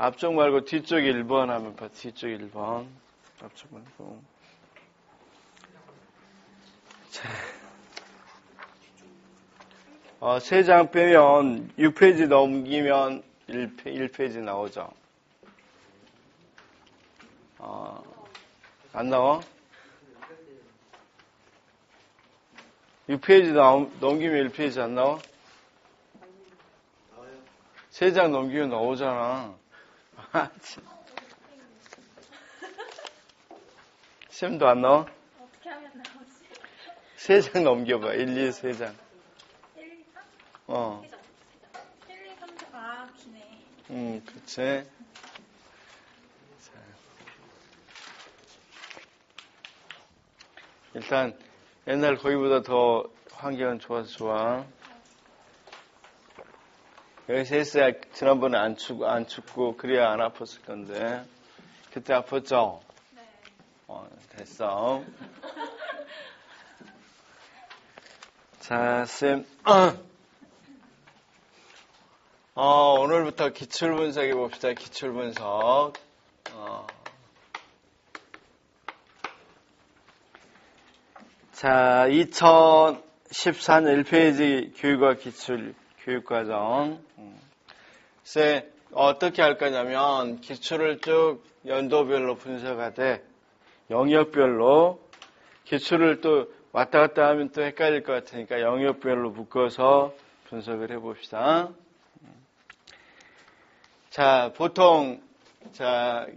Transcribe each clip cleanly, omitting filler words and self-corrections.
앞쪽 말고 뒤쪽 1번 하면 봐. 뒤쪽 1번. 앞쪽 말고. 자. 3장 빼면 6페이지 넘기면 1페이지 나오죠. 안 나와? 6페이지 넘기면 1페이지 안 나와? 3장 넘기면 나오잖아. 쌤도 안 나와? 어떻게 하면 나오지? 3장 넘겨봐. 1, 2, 3장. 1, 2, 3? 1, 2, 3, 4. 아, 기네. 그치. 일단 옛날 거기보다 더 환경은 좋아서 좋아. 여기서 했어야 지난번에 안 춥고 그래야 안 아팠을 건데 그때 아팠죠? 네. 됐어. 자, 쌤. 오늘부터 기출분석 해봅시다. 기출분석. 자, 2014년 1페이지 교육과 기출 교육과정. 쌤, 어떻게 할 거냐면, 기출을 쭉 연도별로 분석하되, 영역별로, 기출을 또 왔다 갔다 하면 또 헷갈릴 것 같으니까 영역별로 묶어서 분석을 해봅시다. 자, 보통,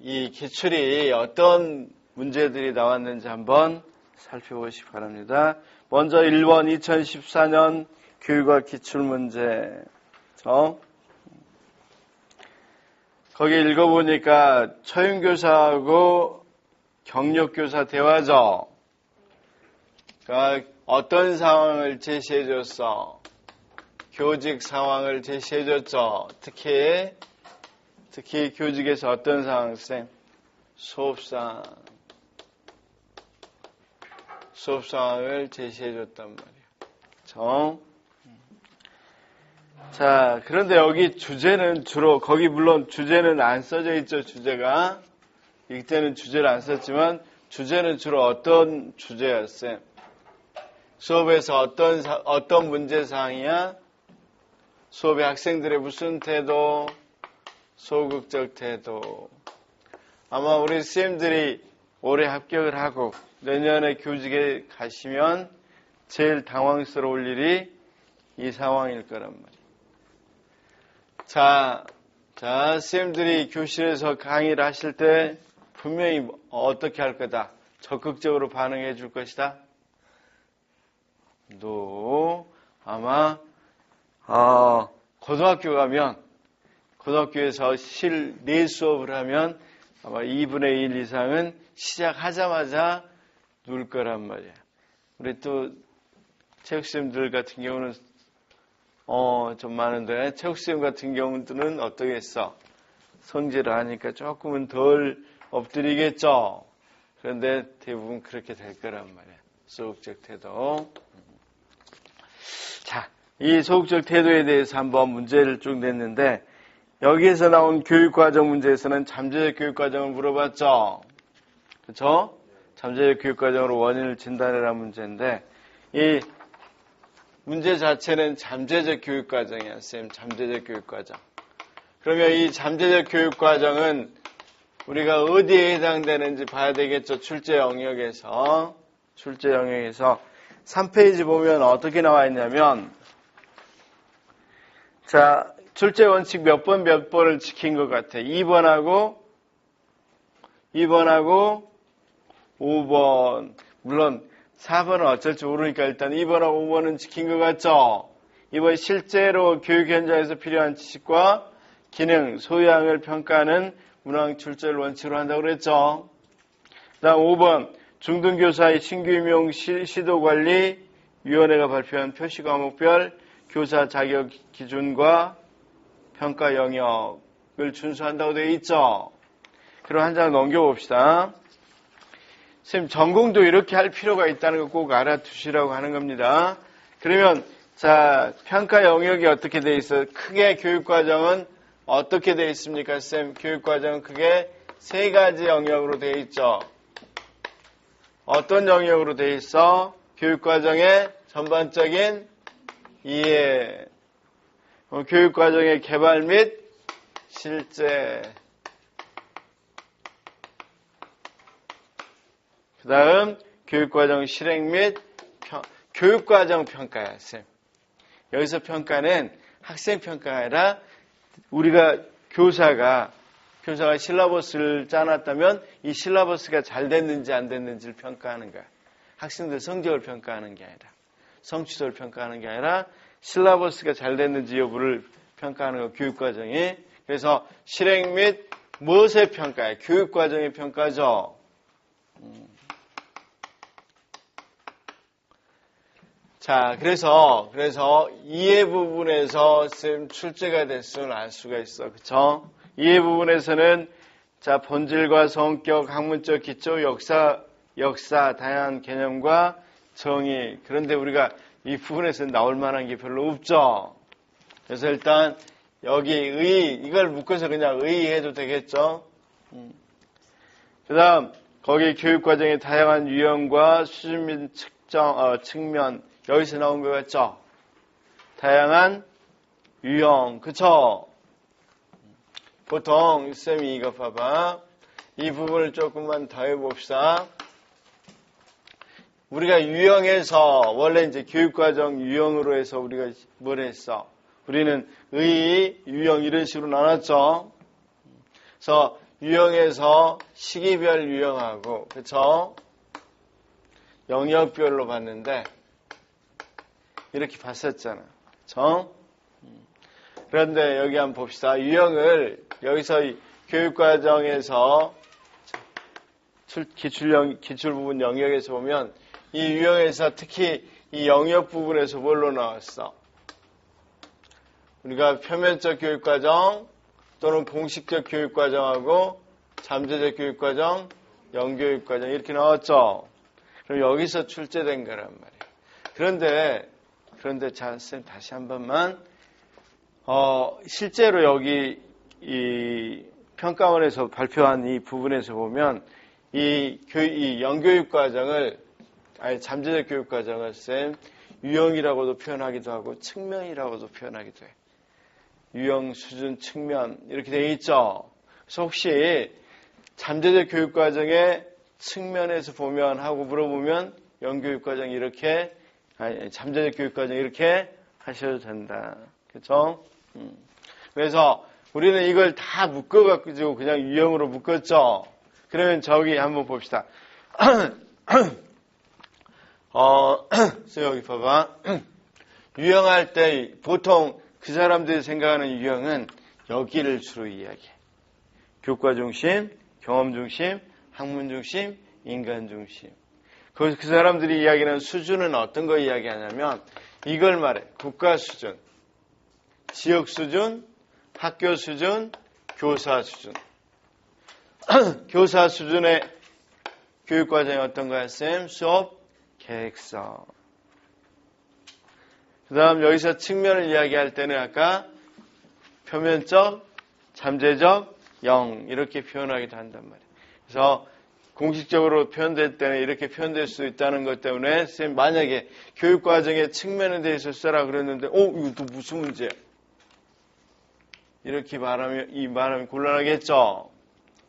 이 기출이 어떤 문제들이 나왔는지 한번 살펴보시기 바랍니다. 먼저 1번 2014년 교육과 기출문제. 거기 읽어보니까 처윤교사하고 경력교사 대화죠. 그러니까 어떤 상황을 제시해줬어? 교직 상황을 제시해줬죠. 특히 교직에서 어떤 상황, 쌤? 수업 상황을 제시해줬단 말이에요. 자, 그런데 여기 주제는 주로, 거기 물론 주제는 안 써져 있죠, 주제가. 이때는 주제를 안 썼지만, 주제는 주로 어떤 주제였어요? 수업에서 어떤 문제사항이야? 수업의 학생들의 무슨 태도? 소극적 태도. 아마 우리 쌤들이 올해 합격을 하고, 내년에 교직에 가시면 제일 당황스러울 일이 이 상황일 거란 말이에요. 자, 쌤들이 교실에서 강의를 하실 때 분명히 어떻게 할 거다? 적극적으로 반응해 줄 것이다? 아마, 고등학교 가면, 고등학교에서 실내 수업을 하면 아마 2분의 1 이상은 시작하자마자 누울 거란 말이에요. 우리 또 체육쌤들 같은 경우는 좀 많은데 체육쌤 같은 경우는 어떻게 했어? 성질을 하니까 조금은 덜 엎드리겠죠. 그런데 대부분 그렇게 될 거란 말이에요. 소극적 태도. 자, 이 소극적 태도에 대해서 한번 문제를 쭉 냈는데 여기에서 나온 교육과정 문제에서는 잠재적 교육과정을 물어봤죠. 그렇죠? 잠재적 교육과정으로 원인을 진단해라 문제인데 이 문제 자체는 잠재적 교육과정이야. 쌤, 잠재적 교육과정. 그러면 이 잠재적 교육과정은 우리가 어디에 해당되는지 봐야 되겠죠. 출제 영역에서 3페이지 보면 어떻게 나와 있냐면 자, 출제 원칙 몇 번을 지킨 것 같아. 2번하고 5번. 물론 4번은 어쩔지 모르니까 일단 2번하고 5번은 지킨 것 같죠? 이번 실제로 교육 현장에서 필요한 지식과 기능, 소양을 평가하는 문항 출제를 원칙으로 한다고 그랬죠? 그 다음 5번, 중등교사의 신규 임용 시도관리위원회가 발표한 표시과목별 교사 자격 기준과 평가 영역을 준수한다고 되어 있죠? 그럼 한 장 넘겨봅시다. 선생님, 전공도 이렇게 할 필요가 있다는 거 꼭 알아두시라고 하는 겁니다. 그러면, 자, 평가 영역이 어떻게 되어 있어요? 크게 교육과정은 어떻게 되어 있습니까, 쌤? 교육과정은 크게 세 가지 영역으로 되어 있죠. 어떤 영역으로 되어 있어? 교육과정의 전반적인 이해, 교육과정의 개발 및 실제, 그 다음 교육과정 실행 및 교육과정 평가야, 쌤. 여기서 평가는 학생 평가가 아니라 우리가 교사가 실라버스를 짜놨다면 이 실라버스가 잘 됐는지 안 됐는지를 평가하는 거야. 학생들 성적을 평가하는 게 아니라, 성취도를 평가하는 게 아니라 실라버스가 잘 됐는지 여부를 평가하는 거, 교육과정이. 그래서 실행 및 무엇의 평가야? 교육과정의 평가죠. 자, 그래서 이해 부분에서 쌤 출제가 됐으면 알 수가 있어. 그쵸? 이해 부분에서는 자, 본질과 성격, 학문적 기초, 역사, 다양한 개념과 정의. 그런데 우리가 이 부분에서는 나올 만한 게 별로 없죠. 그래서 일단 여기 이걸 묶어서 그냥 의의해도 되겠죠. 그 다음 거기 교육과정의 다양한 유형과 수준 및 측면, 여기서 나온 거 같죠? 다양한 유형, 그쵸? 보통 쌤이 이거 봐봐. 이 부분을 조금만 더 해봅시다. 우리가 유형에서 원래 이제 교육과정 유형으로 해서 우리가 뭘 했어? 우리는 유형 이런 식으로 나눴죠. 그래서 유형에서 시기별 유형하고, 그쵸? 영역별로 봤는데 이렇게 봤었잖아. 그쵸? 그런데 여기 한번 봅시다. 유형을 여기서 교육과정에서 기출 부분 영역에서 보면 이 유형에서 특히 이 영역 부분에서 뭘로 나왔어? 우리가 표면적 교육과정 또는 공식적 교육과정하고 잠재적 교육과정, 영교육과정 이렇게 나왔죠. 그럼 여기서 출제된 거란 말이에요. 그런데 자, 쌤 다시 한 번만 실제로 여기 이 평가원에서 발표한 이 부분에서 보면 이 영교육과정을 잠재적 교육과정을 쌤 유형이라고도 표현하기도 하고 측면이라고도 표현하기도 해. 유형, 수준, 측면 이렇게 되어 있죠. 그래서 혹시 잠재적 교육과정의 측면에서 보면 하고 물어보면 영교육과정 이렇게 잠재적 교육과정 이렇게 하셔도 된다. 그렇죠? 그래서 우리는 이걸 다 묶어가지고 그냥 유형으로 묶었죠. 그러면 저기 한번 봅시다. 여기 봐봐. 유형할 때 보통 그 사람들이 생각하는 유형은 여기를 주로 이야기해. 교과 중심, 경험 중심, 학문 중심, 인간 중심. 그 사람들이 이야기하는 수준은 어떤 거 이야기하냐면 이걸 말해. 국가 수준, 지역 수준, 학교 수준, 교사 수준. 교사 수준의 교육과정이 어떤 거야, 쌤? 수업 계획서. 그 다음 여기서 측면을 이야기할 때는 아까 표면적, 잠재적, 영 이렇게 표현하기도 한단 말이에요. 그래서 공식적으로 표현될 때는 이렇게 표현될 수 있다는 것 때문에 쌤 만약에 교육과정의 측면에 대해서 써라 그랬는데 이거 또 무슨 문제야? 이렇게 말하면 곤란하겠죠.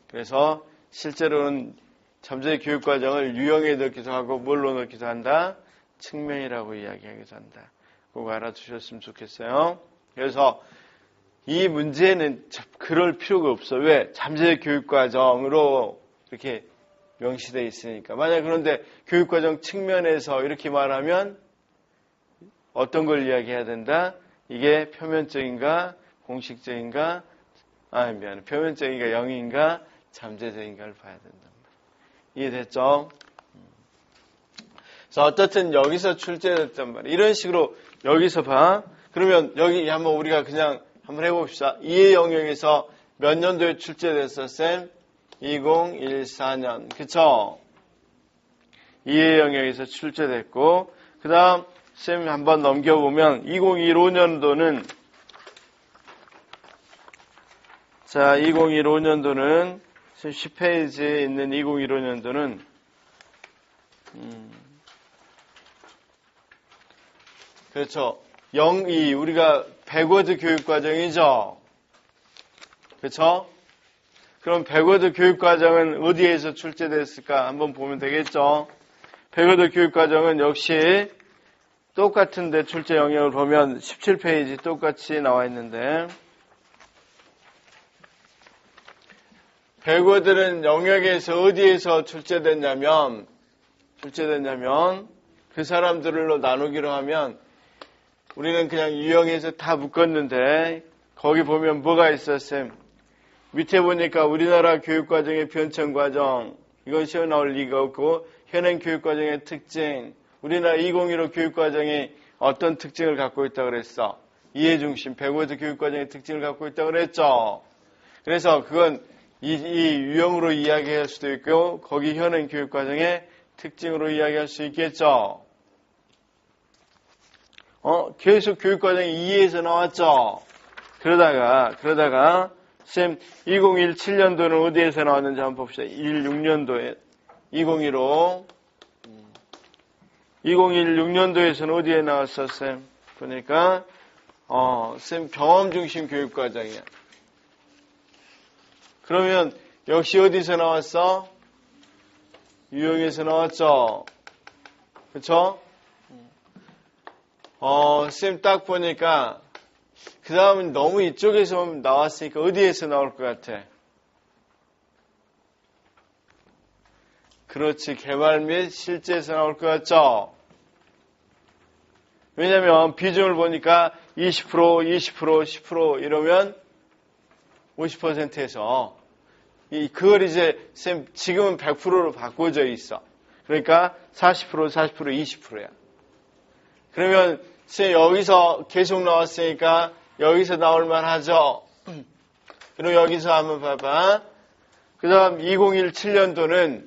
그래서 실제로는 잠재적 교육과정을 유형에 넣기도 하고 뭘로 넣기도 한다? 측면이라고 이야기하기도 한다. 꼭 알아두셨으면 좋겠어요. 그래서 이 문제는 그럴 필요가 없어. 왜? 잠재적 교육과정으로 이렇게 명시되어 있으니까. 만약 그런데 교육과정 측면에서 이렇게 말하면 어떤 걸 이야기해야 된다? 이게 표면적인가? 공식적인가? 표면적인가? 영인가? 잠재적인가를 봐야 된단 말이에요. 이해됐죠? 그래서 어떻든 여기서 출제됐단 말이에요. 이런 식으로 여기서 봐. 그러면 여기 한번 우리가 그냥 한번 해봅시다. 이해 영역에서 몇 년도에 출제됐어, 쌤? 2014년. 그쵸? 이해 영역에서 출제됐고, 그 다음, 쌤 한번 넘겨보면, 2015년도는 자, 2015년도는 10페이지에 있는 2015년도는 그렇죠. 02 우리가 백워드 교육과정이죠. 그렇죠? 그럼 백워드 교육과정은 어디에서 출제됐을까 한번 보면 되겠죠. 백워드 교육과정은 역시 똑같은데 출제 영역을 보면 17페이지 똑같이 나와 있는데 백워드는 영역에서 어디에서 출제됐냐면 그 사람들로 나누기로 하면 우리는 그냥 유형에서 다 묶었는데 거기 보면 뭐가 있어 쌤? 밑에 보니까 우리나라 교육과정의 변천과정 이건 시험 나올 리가 없고 현행 교육과정의 특징 우리나라 2015 교육과정이 어떤 특징을 갖고 있다고 그랬어? 이해중심 백워드 교육과정의 특징을 갖고 있다고 그랬죠. 그래서 그건 이 유형으로 이야기할 수도 있고 거기 현행 교육과정의 특징으로 이야기할 수 있겠죠. 계속 교육과정이 2에서 나왔죠. 그러다가 쌤 2017년도는 어디에서 나왔는지 한번 봅시다. 16년도에 2016년도에서는 어디에 나왔어 쌤? 보니까 쌤 경험 중심 교육과정이야. 그러면 역시 어디서 나왔어? 유형에서 나왔죠. 그쵸? 쌤 딱 보니까 그 다음은 너무 이쪽에서 나왔으니까 어디에서 나올 것 같아? 그렇지. 개발 및 실제에서 나올 것 같죠? 왜냐면 비중을 보니까 20%, 10% 이러면 50%에서 그걸 이제 쌤 지금은 100%로 바꿔져 있어. 그러니까 40%, 20%야. 그러면 쌤 여기서 계속 나왔으니까 여기서 나올 만하죠. 그럼 여기서 한번 봐봐. 그 다음 2017년도는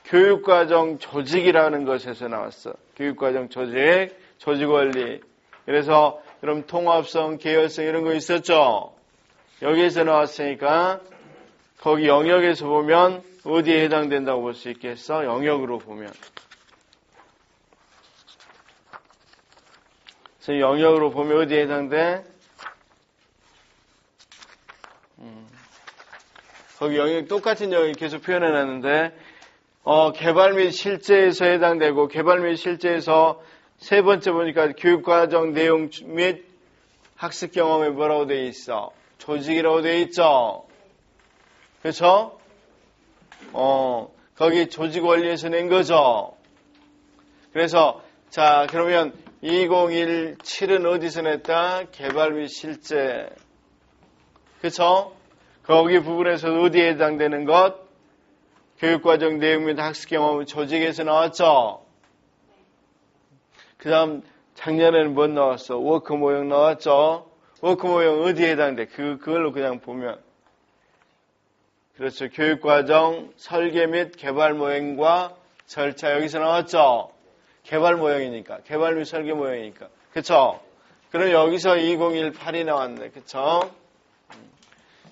교육과정 조직이라는 것에서 나왔어. 교육과정 조직, 조직원리. 그래서 그럼 통합성, 계열성 이런 거 있었죠. 여기에서 나왔으니까 거기 영역에서 보면 어디에 해당된다고 볼 수 있겠어? 영역으로 보면. 그래서 영역으로 보면 어디에 해당돼? 거기 영역 똑같은 영역 계속 표현해놨는데 개발 및 실제에서 해당되고 개발 및 실제에서 세 번째 보니까 교육과정 내용 및 학습 경험에 뭐라고 돼 있어? 조직이라고 돼 있죠. 그렇죠? 거기 조직 원리에서 낸 거죠. 그래서 자 그러면 2017은 어디서 냈다? 개발 및 실제. 그렇죠? 거기 부분에서 어디에 해당되는 것? 교육과정 내용 및 학습 경험 조직에서 나왔죠. 그 다음 작년에는 뭐 나왔어? 워크 모형 나왔죠. 워크 모형 어디에 해당돼? 그걸로 그냥 보면 그렇죠. 교육과정 설계 및 개발 모형과 절차 여기서 나왔죠. 개발 모형이니까 개발 및 설계 모형이니까 그렇죠. 그럼 여기서 2018이 나왔네. 그렇죠.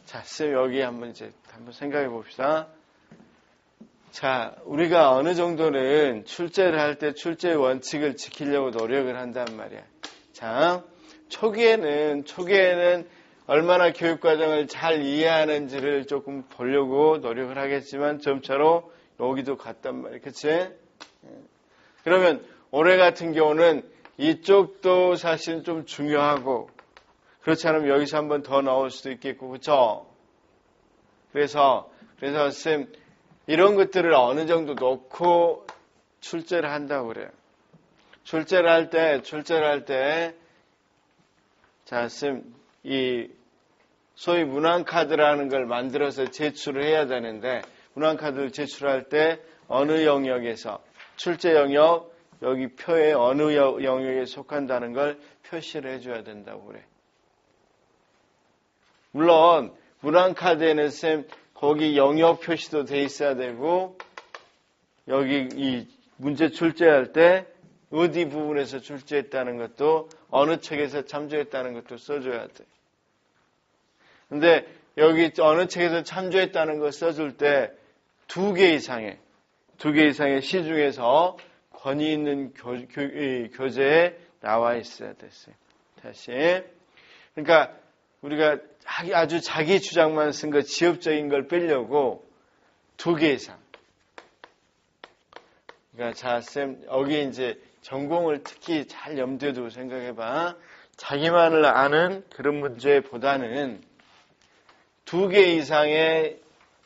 자, 쌤 여기 한번 생각해 봅시다. 자, 우리가 어느 정도는 출제를 할 때 출제 원칙을 지키려고 노력을 한단 말이야. 자, 초기에는 얼마나 교육과정을 잘 이해하는지를 조금 보려고 노력을 하겠지만 점차로 여기도 갔단 말이야. 그치? 그러면 올해 같은 경우는 이쪽도 사실 좀 중요하고 그렇지 않으면 여기서 한 번 더 나올 수도 있겠고 그쵸? 그래서 쌤 이런 것들을 어느 정도 놓고 출제를 한다고 그래요. 출제를 할 때 자, 쌤 이 소위 문항카드라는 걸 만들어서 제출을 해야 되는데 문항카드를 제출할 때 어느 영역에서 출제 영역 여기 표에 어느 영역에 속한다는 걸 표시를 해줘야 된다고 그래. 물론 문항카드에는 쌤 거기 영역 표시도 돼 있어야 되고 여기 이 문제 출제할 때 어디 부분에서 출제했다는 것도 어느 책에서 참조했다는 것도 써줘야 돼. 근데 여기 어느 책에서 참조했다는 거 써줄 때 2개 이상의 시 중에서 권위 있는 교재에 나와 있어야 됐어요. 다시. 그러니까 우리가 아주 자기 주장만 쓴 거, 지엽적인 걸 빼려고 2개 이상. 그러니까 자, 쌤, 여기 이제 전공을 특히 잘 염두에 두고 생각해봐. 자기만을 아는 그런 문제보다는 2개 이상의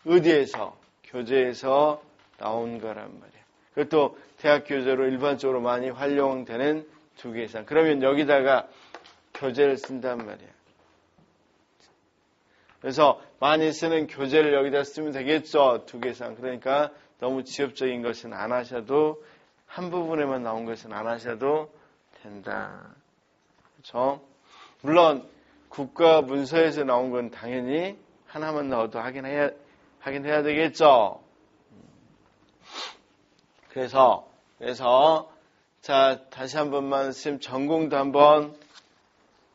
의대에서, 교재에서 나온 거란 말이야. 그것도 대학 교재로 일반적으로 많이 활용되는 2개 이상. 그러면 여기다가 교재를 쓴단 말이야. 그래서 많이 쓰는 교재를 여기다 쓰면 되겠죠. 2개 이상. 그러니까 너무 지엽적인 것은 안 하셔도, 한 부분에만 나온 것은 안 하셔도 된다. 그렇죠? 물론 국가 문서에서 나온 건 당연히 하나만 넣어도 하긴 해야 되겠죠. 그래서 자, 다시 한 번만 쌤 전공도 한번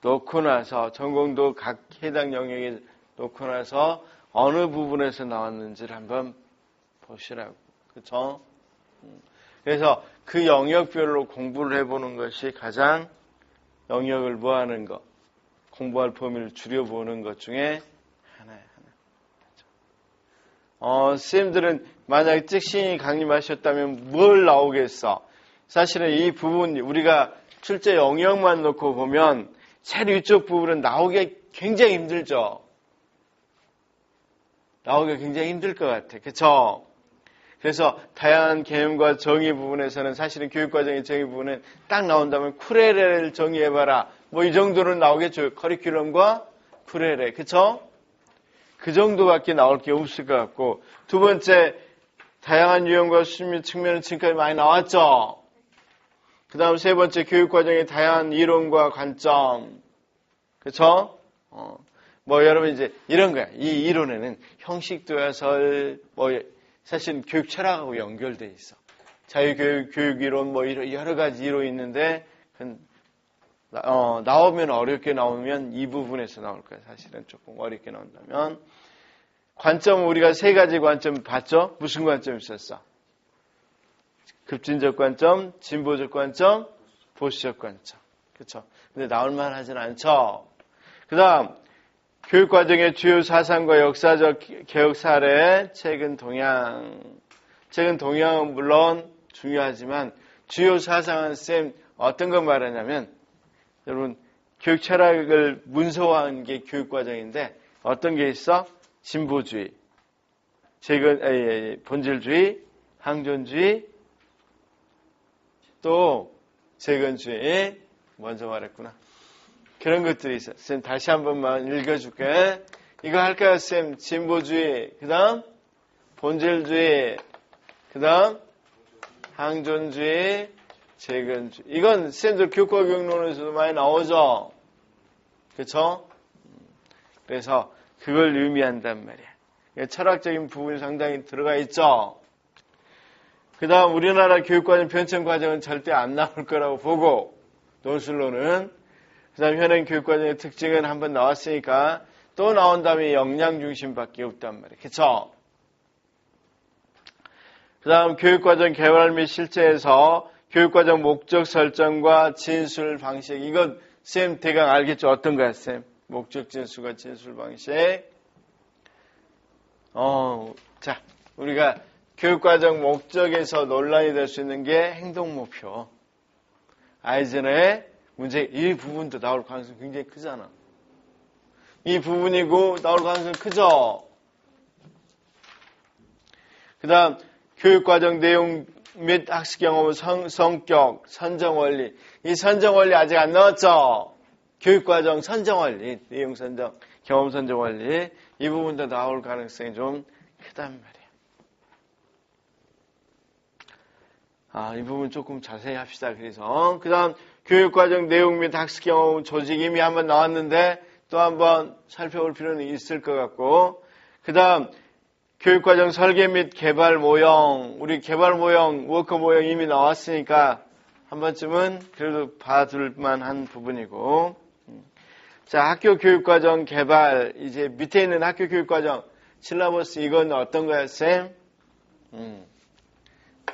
놓고 나서, 전공도 각 해당 영역에 놓고 나서 어느 부분에서 나왔는지를 한번 보시라고. 그렇죠? 그래서 그 영역별로 공부를 해보는 것이 가장 영역을 뭐하는 것, 공부할 범위를 줄여보는 것 중에 하나예요. 쌤들은 만약에 찍신이 강림하셨다면 뭘 나오겠어? 사실은 이 부분, 우리가 출제 영역만 놓고 보면 제일 위쪽 부분은 나오기 굉장히 힘들죠? 나오기가 굉장히 힘들 것 같아. 그쵸? 그래서 다양한 개념과 정의 부분에서는 사실은 교육과정의 정의 부분은 딱 나온다면 쿠레레를 정의해봐라. 뭐 이 정도는 나오겠죠. 커리큘럼과 쿠레레. 그쵸? 그 정도밖에 나올 게 없을 것 같고. 2번째, 다양한 유형과 수미 측면은 지금까지 많이 나왔죠. 그 다음 3번째, 교육과정의 다양한 이론과 관점. 그쵸? 뭐 여러분 이제 이런 거야. 이 이론에는 형식도야설, 사실 교육 철학하고 연결돼 있어. 자유교육, 교육이론, 뭐 여러 가지 이론이 있는데, 나오면 어렵게 나오면 이 부분에서 나올 거야. 사실은 조금 어렵게 나온다면. 관점, 우리가 3가지 관점 봤죠? 무슨 관점 있었어? 급진적 관점, 진보적 관점, 보수적 관점. 그쵸? 근데 나올만 하진 않죠? 그 다음, 교육과정의 주요 사상과 역사적 개혁 사례, 최근 동향. 최근 동향은 물론 중요하지만 주요 사상은 쌤 어떤 거 말하냐면, 여러분 교육 철학을 문서화한 게 교육과정인데 어떤 게 있어? 진보주의, 본질주의, 항존주의, 또 재건주의. 먼저 말했구나. 그런 것들이 있어. 쌤 다시 한 번만 읽어줄게. 이거 할까요, 쌤? 진보주의, 그 다음 본질주의, 그 다음 항존주의, 재건주의. 이건 쌤들 교과 교육론에서도 많이 나오죠. 그렇죠? 그래서 그걸 의미한단 말이야. 철학적인 부분이 상당히 들어가 있죠. 그 다음 우리나라 교육과정 편찬과정은 절대 안 나올 거라고 보고, 논술로는. 그 다음 현행 교육과정의 특징은 한번 나왔으니까 또 나온 다음에 역량 중심밖에 없단 말이에요. 그쵸? 그 다음 교육과정 개발 및 실제에서 교육과정 목적 설정과 진술 방식. 이건 쌤 대강 알겠죠? 어떤 거야, 쌤? 목적 진술과 진술 방식. 자, 우리가 교육과정 목적에서 논란이 될 수 있는 게 행동목표. 아이젠의 문제, 이 부분도 나올 가능성이 굉장히 크잖아. 이 부분이고 나올 가능성이 크죠? 그 다음, 교육과정 내용 및 학습 경험, 성격, 선정원리. 이 선정원리 아직 안 나왔죠? 교육과정 선정원리, 내용 선정, 경험 선정원리. 이 부분도 나올 가능성이 좀 크단 말이에요. 이 부분 조금 자세히 합시다. 그래서. 그 다음, 교육과정 내용 및 학습 경험 조직 이미 한번 나왔는데 또 한번 살펴볼 필요는 있을 것 같고, 그 다음 교육과정 설계 및 개발 모형, 우리 개발 모형, 워커 모형 이미 나왔으니까 한 번쯤은 그래도 봐둘 만한 부분이고, 자, 학교 교육과정 개발, 이제 밑에 있는 학교 교육과정, 실라버스, 이건 어떤 거야, 쌤?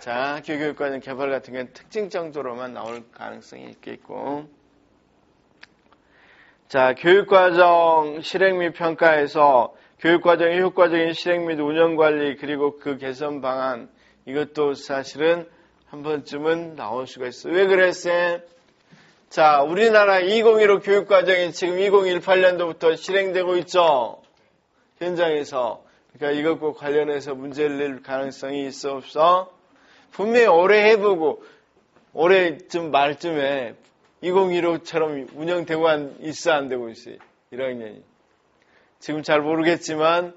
자, 학교 교육과정 개발 같은 경우는 특징 정도로만 나올 가능성이 있겠고. 자, 교육과정 실행 및 평가에서 교육과정의 효과적인 실행 및 운영관리, 그리고 그 개선 방안, 이것도 사실은 한 번쯤은 나올 수가 있어. 왜 그래, 쌤? 자, 우리나라 2015 교육과정이 지금 2018년도부터 실행되고 있죠? 현장에서. 그러니까 이것과 관련해서 문제를 낼 가능성이 있어, 없어? 분명히 올해 해보고, 올해쯤 말쯤에 2015처럼 운영되고 있어, 안 되고 있어, 1학년이. 지금 잘 모르겠지만,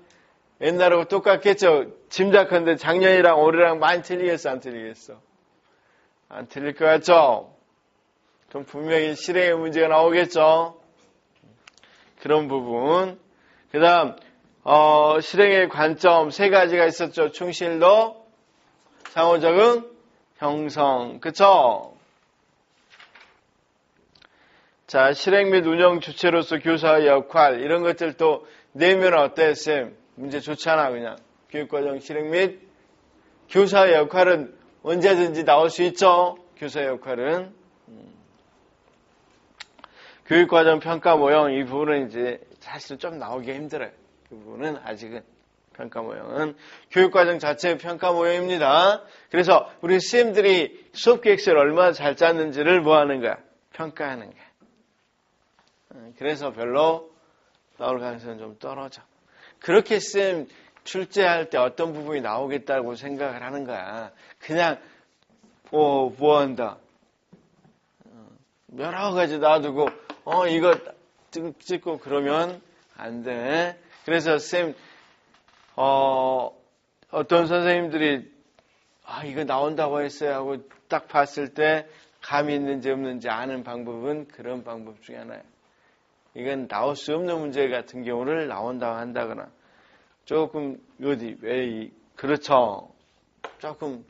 옛날하고 똑같겠죠? 짐작한데 작년이랑 올해랑 많이 틀리겠어, 안 틀리겠어? 안 틀릴 것 같죠? 그럼 분명히 실행의 문제가 나오겠죠? 그런 부분. 그 다음, 실행의 관점 3가지가 있었죠. 충실도, 상호적응, 형성. 그쵸? 자, 실행 및 운영 주체로서 교사의 역할, 이런 것들도 내면 어때, 쌤? 문제 좋잖아, 그냥. 교육과정 실행 및 교사의 역할은 언제든지 나올 수 있죠? 교사의 역할은. 교육과정 평가 모형, 이 부분은 이제 사실 좀 나오기 힘들어요. 그 부분은 아직은. 평가 모형은. 교육과정 자체의 평가 모형입니다. 그래서 우리 쌤들이 수업 계획서를 얼마나 잘 짰는지를 뭐 하는 거야? 평가하는 거야. 그래서 별로 나올 가능성은 좀 떨어져. 그렇게 쌤 출제할 때 어떤 부분이 나오겠다고 생각을 하는 거야. 그냥, 뭐 한다. 여러 가지 놔두고, 이거 찍고 그러면 안 돼. 그래서 쌤, 어떤 선생님들이, 이거 나온다고 했어요 하고 딱 봤을 때 감이 있는지 없는지 아는 방법은 그런 방법 중에 하나예요. 이건 나올 수 없는 문제 같은 경우를 나온다고 한다거나, 조금, 그렇죠. 조금,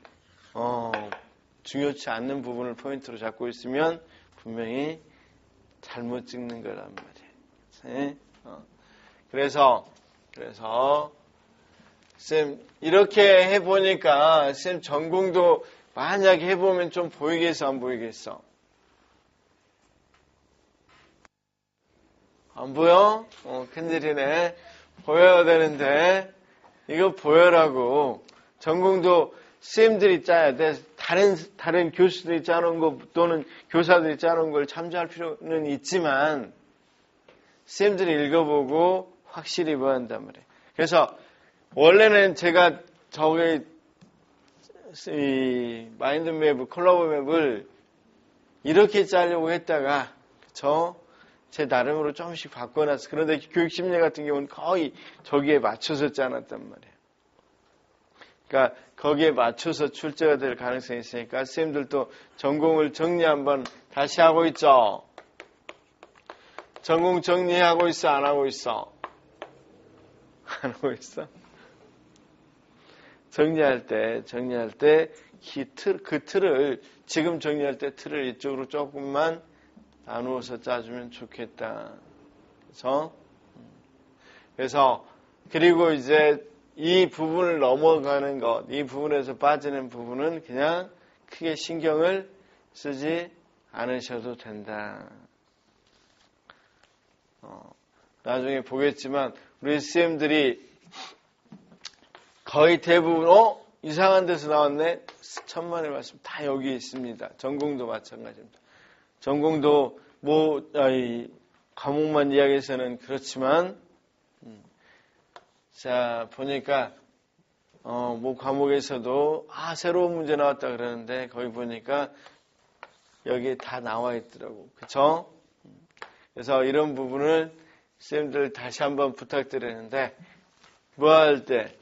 중요치 않는 부분을 포인트로 잡고 있으면 분명히 잘못 찍는 거란 말이에요. 그래서, 쌤, 이렇게 해보니까, 쌤 전공도 만약에 해보면 좀 보이겠어, 안 보이겠어? 안 보여? 큰일이네. 보여야 되는데, 이거 보여라고. 전공도 쌤들이 짜야 돼. 다른 교수들이 짜놓은 거, 또는 교사들이 짜놓은 걸 참조할 필요는 있지만, 쌤들이 읽어보고 확실히 뭐 한단 말이에요. 그래서, 원래는 제가 이 마인드맵, 컬러맵을 이렇게 짜려고 했다가, 제 나름으로 조금씩 바꿔놨어. 그런데 교육심리 같은 경우는 거의 저기에 맞춰서 짜놨단 말이에요. 그러니까 거기에 맞춰서 출제가 될 가능성이 있으니까 선생님들도 전공을 정리 한번 다시 하고 있죠. 전공 정리하고 있어, 안 하고 있어? 안 하고 있어? 정리할 때 그 틀을 지금 정리할 때 틀을 이쪽으로 조금만 나누어서 짜주면 좋겠다. 그래서 그리고 이제 이 부분을 넘어가는 것, 이 부분에서 빠지는 부분은 그냥 크게 신경을 쓰지 않으셔도 된다. 나중에 보겠지만 우리 쌤들이 거의 대부분 이상한 데서 나왔네. 천만의 말씀 다 여기 있습니다. 전공도 마찬가지입니다. 전공도 과목만 이야기해서는 그렇지만 자 보니까 과목에서도 새로운 문제 나왔다 그러는데 거기 보니까 여기 다 나와 있더라고. 그쵸? 그래서 이런 부분을 쌤들 다시 한번 부탁드리는데 뭐 할 때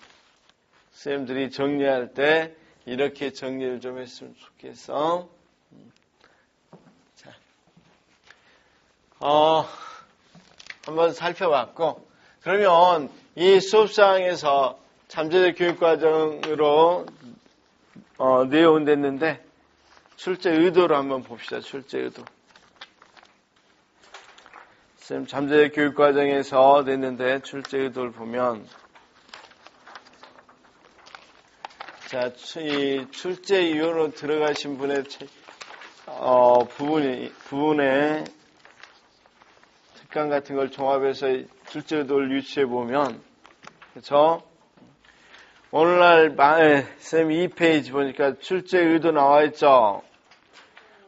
쌤들이 정리할 때 이렇게 정리를 좀 했으면 좋겠어. 자, 한번 살펴봤고 그러면 이 수업상에서 잠재적 교육과정으로 내용됐는데 출제 의도를 한번 봅시다. 출제 의도. 쌤, 잠재 교육 과정에서 냈는데 출제 의도를 보면, 자, 이 출제 이유로 들어가신 분의 부분의 특강 같은 걸 종합해서 출제 의도를 유추해 보면, 그렇죠? 오늘날 쌤 2페이지 보니까 출제 의도 나와 있죠.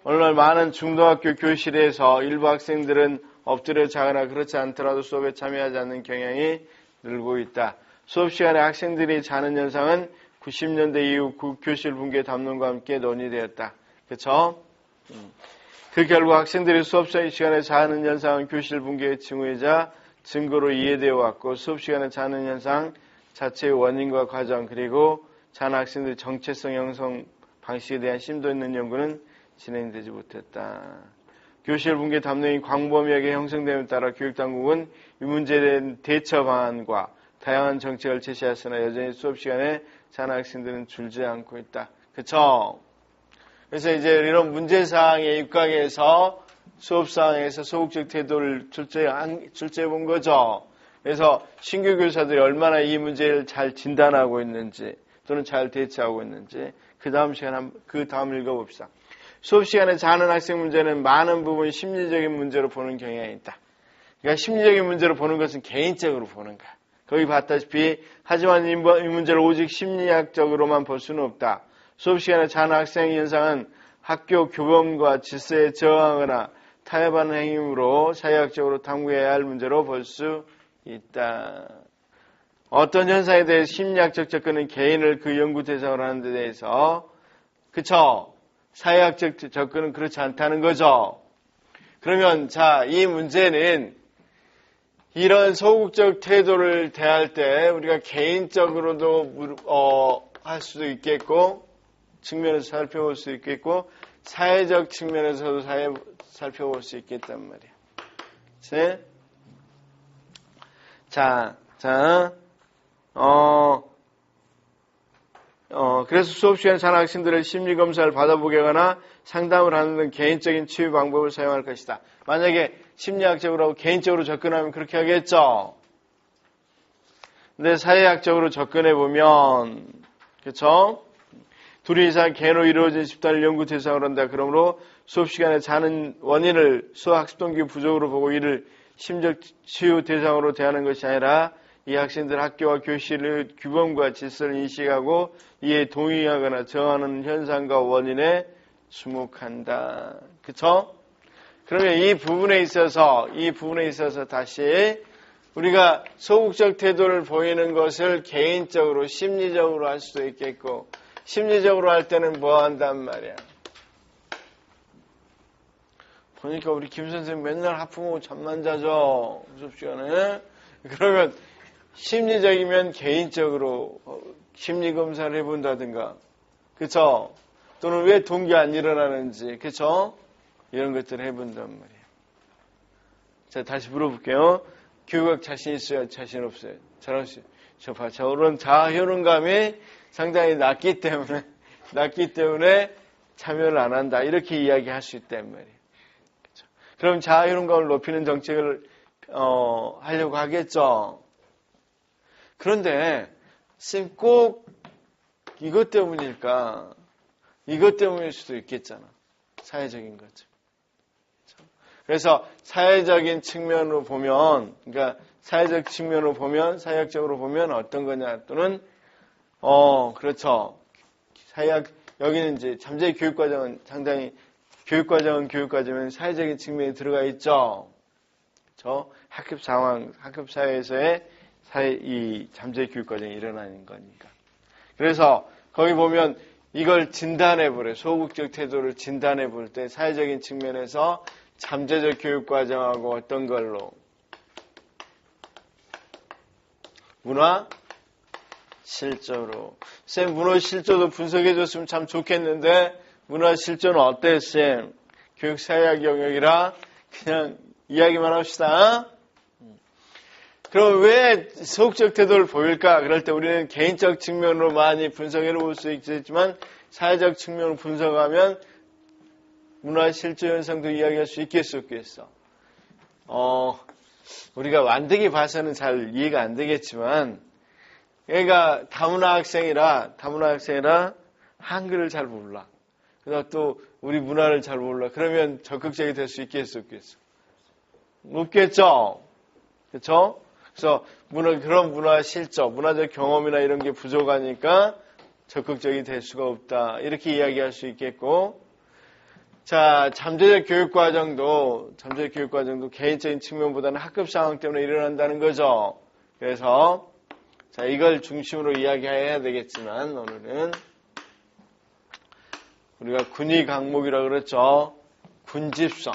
오늘날 많은 중등학교 교실에서 일부 학생들은 엎드려 자거나 그렇지 않더라도 수업에 참여하지 않는 경향이 늘고 있다. 수업 시간에 학생들이 자는 현상은 90년대 이후 교실 붕괴 담론과 함께 논의되었다. 그렇죠? 그 결과 학생들이 수업 시간에 자는 현상은 교실 붕괴의 징후이자 증거로 이해되어 왔고 수업 시간에 자는 현상 자체의 원인과 과정 그리고 자는 학생들의 정체성 형성 방식에 대한 심도 있는 연구는 진행되지 못했다. 교실 붕괴 담론이 광범위하게 형성됨에 따라 교육당국은 이 문제에 대한 대처 방안과 다양한 정책을 제시했으나 여전히 수업 시간에 자는 학생들은 줄지 않고 있다. 그쵸? 그래서 이제 이런 문제사항의 입각에서 수업사항에서 소극적 태도를 출제해 본 거죠. 그래서 신규 교사들이 얼마나 이 문제를 잘 진단하고 있는지 또는 잘 대처하고 있는지 그 다음 읽어봅시다. 수업 시간에 자는 학생 문제는 많은 부분 심리적인 문제로 보는 경향이 있다. 그러니까 심리적인 문제로 보는 것은 개인적으로 보는 거야. 거기 봤다시피 하지만 이 문제를 오직 심리학적으로만 볼 수는 없다. 수업 시간에 자는 학생 현상은 학교 교범과 질서에 저항하거나 타협하는 행위로 사회학적으로 탐구해야 할 문제로 볼 수 있다. 어떤 현상에 대해 심리학적 접근은 개인을 그 연구 대상으로 하는 데 대해서 그쵸? 사회학적 접근은 그렇지 않다는 거죠. 그러면 자, 이 문제는 이런 소극적 태도를 대할 때 우리가 개인적으로도 할 수도 있겠고 측면에서 살펴볼 수 있겠고 사회적 측면에서도 살펴볼 수 있겠단 말이에요. 그치? 그래서 수업 시간에 자는 학생들을 심리검사를 받아보게 하거나 상담을 하는 등 개인적인 치유 방법을 사용할 것이다. 만약에 심리학적으로 하고 개인적으로 접근하면 그렇게 하겠죠. 근데 사회학적으로 접근해보면, 그쵸? 둘이 이상 개로 이루어진 집단을 연구 대상으로 한다. 그러므로 수업 시간에 자는 원인을 수학 학습동기 부족으로 보고 이를 심적 치유 대상으로 대하는 것이 아니라 이 학생들 학교와 교실의 규범과 질서를 인식하고 이에 동의하거나 저항하는 현상과 원인에 주목한다. 그쵸? 그러면 이 부분에 있어서 다시 우리가 소극적 태도를 보이는 것을 개인적으로 심리적으로 할 수도 있겠고 심리적으로 할 때는 뭐 한단 말이야. 보니까 우리 김 선생님 맨날 하품하고 잠만 자죠. 수업 시간에. 그러면 심리적이면 개인적으로 심리검사를 해본다든가. 그쵸? 또는 왜 동기 안 일어나는지. 그쵸? 이런 것들을 해본단 말이에요. 자, 다시 물어볼게요. 교육학 자신 있어요? 자신 없어요? 잘할 수 있어요? 저런 자아효능감이 상당히 낮기 때문에 참여를 안 한다. 이렇게 이야기할 수 있단 말이에요. 그쵸? 그럼 자아효능감을 높이는 정책을 하려고 하겠죠. 그런데 쌤 꼭 이것 때문일까? 이것 때문일 수도 있겠잖아. 사회적인 거죠. 그래서 사회적인 측면으로 보면, 그러니까 사회적 측면으로 보면, 사회학적으로 보면 어떤 거냐? 또는 그렇죠. 여기는 이제 잠재 교육과정은 상당히 교육과정이면 사회적인 측면이 들어가 있죠. 그렇죠? 학급 상황, 학급 사회에서의 이 잠재 교육과정이 일어나는 거니까. 그래서 거기 보면 이걸 진단해보래. 소극적 태도를 진단해볼 때 사회적인 측면에서 잠재적 교육과정하고 어떤 걸로 문화 실조로. 쌤 문화 실조도 분석해줬으면 참 좋겠는데 문화 실조는 어때 쌤? 교육 사회학 영역이라 그냥 이야기만 합시다. 그럼 왜 소극적 태도를 보일까? 그럴 때 우리는 개인적 측면으로 많이 분석해 볼 수 있겠지만 사회적 측면으로 분석하면 문화 실조 현상도 이야기할 수 있겠어 없겠어? 우리가 완득히 봐서는 잘 이해가 안 되겠지만, 얘가 다문화 학생이라 한글을 잘 몰라. 그다음 또 우리 문화를 잘 몰라. 그러면 적극적이 될 수 있겠어, 없겠어? 없겠죠? 그렇죠? 그래서 그런 문화 실적, 문화적 경험이나 이런 게 부족하니까 적극적이 될 수가 없다. 이렇게 이야기할 수 있겠고, 자, 잠재적 교육과정도 개인적인 측면보다는 학급 상황 때문에 일어난다는 거죠. 그래서, 자, 이걸 중심으로 이야기해야 되겠지만, 오늘은, 우리가 군의 강목이라고 그랬죠. 군집성.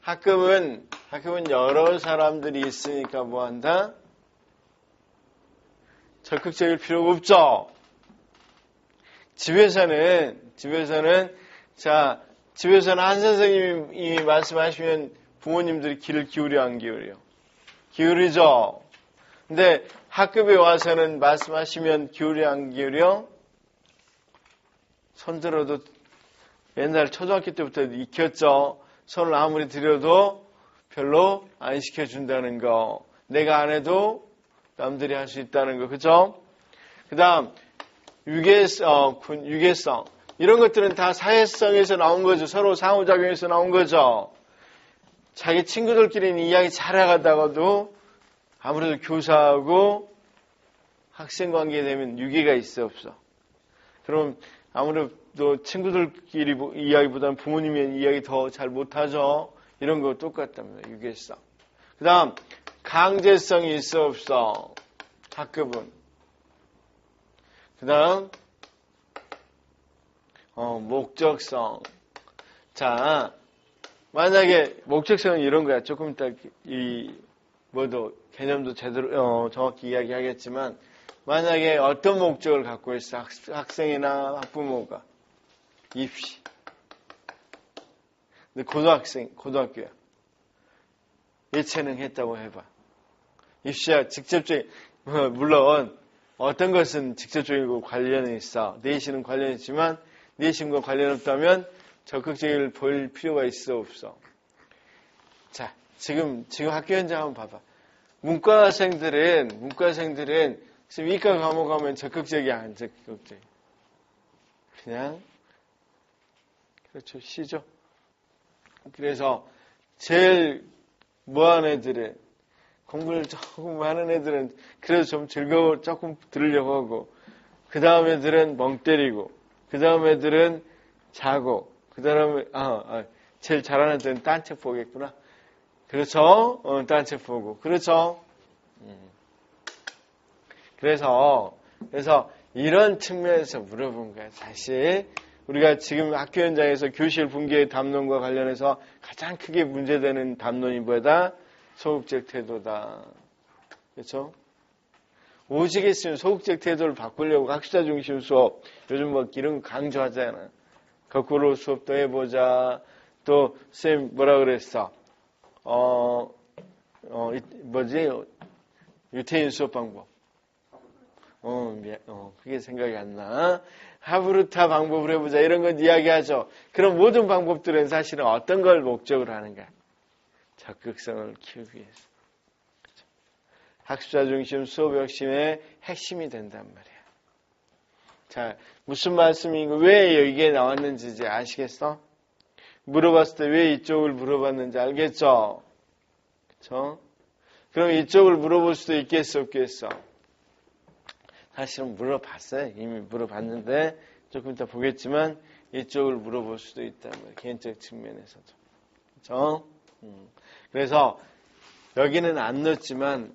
학급은 여러 사람들이 있으니까 뭐 한다? 적극적일 필요가 없죠. 집에서는 한 선생님이 말씀하시면 부모님들이 귀를 기울여 안 기울여? 기울이죠. 근데 학급에 와서는 말씀하시면 기울여 안 기울여? 손 들어도 옛날 초등학교 때부터 익혔죠. 손을 아무리 들여도 별로 안 시켜준다는 거. 내가 안 해도 남들이 할 수 있다는 거. 그죠? 그 다음 유계성. 이런 것들은 다 사회성에서 나온 거죠. 서로 상호작용에서 나온 거죠. 자기 친구들끼리는 이야기 잘해가다가도 아무래도 교사하고 학생 관계에 되면 유계가 있어 없어. 그럼 아무래도 친구들끼리 이야기보다는 부모님의 이야기 더 잘 못하죠. 이런 거 똑같답니다. 유계성. 그 다음 강제성이 있어 없어. 학급은. 그 다음 목적성. 자, 만약에 목적성은 이런 거야. 조금 이따 개념도 제대로 정확히 이야기하겠지만, 만약에 어떤 목적을 갖고 있어? 학생이나 학부모가 입시. 근데 고등학교야. 예체능 했다고 해봐. 입시야 직접적인, 물론 어떤 것은 직접적이고 관련이 있어. 내신은 관련이 있지만 내신과 관련 없다면 적극적으로 보일 필요가 있어 없어. 자, 지금 학교 현장 한번 봐봐. 문과생들은 지금 이과 과목 하면 적극적이야, 안 적극적이? 그냥 그렇죠, 쉬죠. 그래서 제일 뭐하는 애들은, 공부를 조금 하는 애들은 그래도 좀 조금 들으려고 하고, 그 다음 애들은 멍 때리고, 그 다음 애들은 자고, 그 다음에 제일 잘하는 애들은 딴 책 보겠구나. 그렇죠? 딴 책 보고. 그렇죠? 그래서 이런 측면에서 물어본 거야. 사실 우리가 지금 학교 현장에서 교실 붕괴 담론과 관련해서 가장 크게 문제되는 담론이 뭐다? 소극적 태도다. 그렇죠? 오직 있으면 소극적 태도를 바꾸려고 학습자 중심 수업, 요즘 이런 거 강조하잖아. 거꾸로 수업도 해보자. 또 쌤 뭐라 그랬어? 유태인 수업 방법. 그게 생각이 안 나. 하브루타 방법을 해보자. 이런 건 이야기하죠. 그럼 모든 방법들은 사실은 어떤 걸 목적으로 하는가? 적극성을 키우기 위해서. 그렇죠? 학습자 중심 수업 핵심의 핵심이 된단 말이야. 자, 무슨 말씀이고 왜 이게 나왔는지 이제 아시겠어? 물어봤을 때 왜 이쪽을 물어봤는지 알겠죠? 그렇죠? 그럼 이쪽을 물어볼 수도 있겠어, 없겠어? 사실은 물어봤어요. 이미 물어봤는데 조금 이따 보겠지만 이쪽을 물어볼 수도 있다. 개인적 측면에서도. 그렇죠? 그래서 여기는 안 넣었지만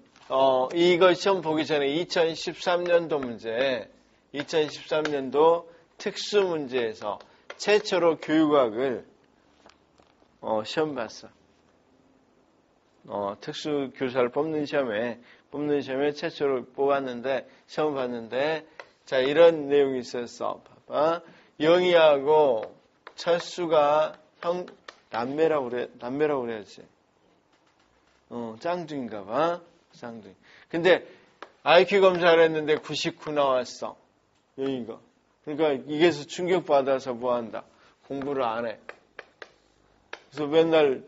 이거 시험 보기 전에 2013년도 문제, 2013년도 특수 문제에서 최초로 교육학을 시험 봤어. 특수 교사를 뽑는 시험에 최초로 뽑았는데, 시험 봤는데, 자, 이런 내용이 있었어. 봐봐. 영희하고 철수가 남매라고 그래야지. 짱둥인가 봐. 짱둥이. 근데, IQ 검사를 했는데 99 나왔어. 영희가. 그러니까 이게서 충격받아서 뭐 한다? 공부를 안 해. 그래서 맨날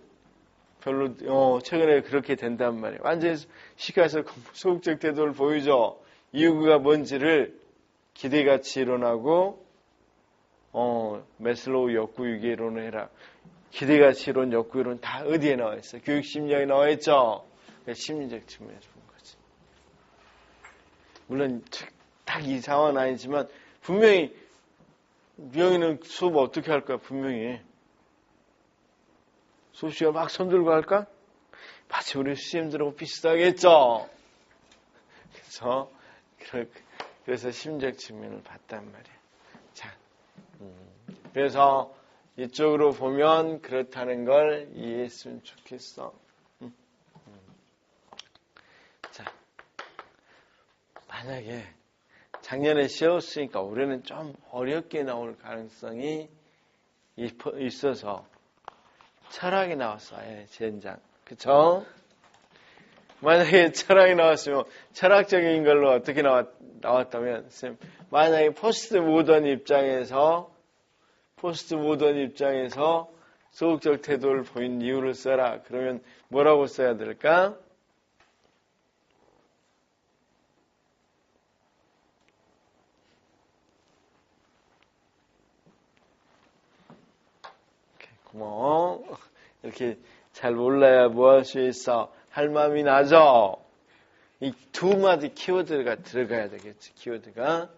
별로, 최근에 그렇게 된단 말이에요. 완전히 시가에서 소극적 태도를 보이죠. 이유가 뭔지를 기대같이 이론하고, 매슬로우 욕구유기 이론을 해라. 기대가치 이론, 욕구 이론 다 어디에 나와 있어요? 교육심리학에 나와 있죠? 심리적 측면에서 본 거지. 물론 딱 이 상황은 아니지만 분명히 미영이는 수업 어떻게 할까? 분명히 수업 시간 막 손들고 할까? 마치 우리 수험들하고 비슷하겠죠? 그래서 심리적 측면을 봤단 말이야. 자, 그래서 이쪽으로 보면 그렇다는 걸 이해했으면 좋겠어. 자, 만약에 작년에 쉬었으니까 올해는 좀 어렵게 나올 가능성이 있어서 철학이 나왔어요. 젠장. 그쵸? 만약에 철학이 나왔으면 철학적인 걸로 어떻게 나왔다면 만약에 포스트 모던 입장에서 소극적 태도를 보인 이유를 써라. 그러면 뭐라고 써야 될까? 고마워. 이렇게 잘 몰라야 뭐 할 수 있어. 할 마음이 나죠? 이 두 마디 키워드가 들어가야 되겠지. 키워드가.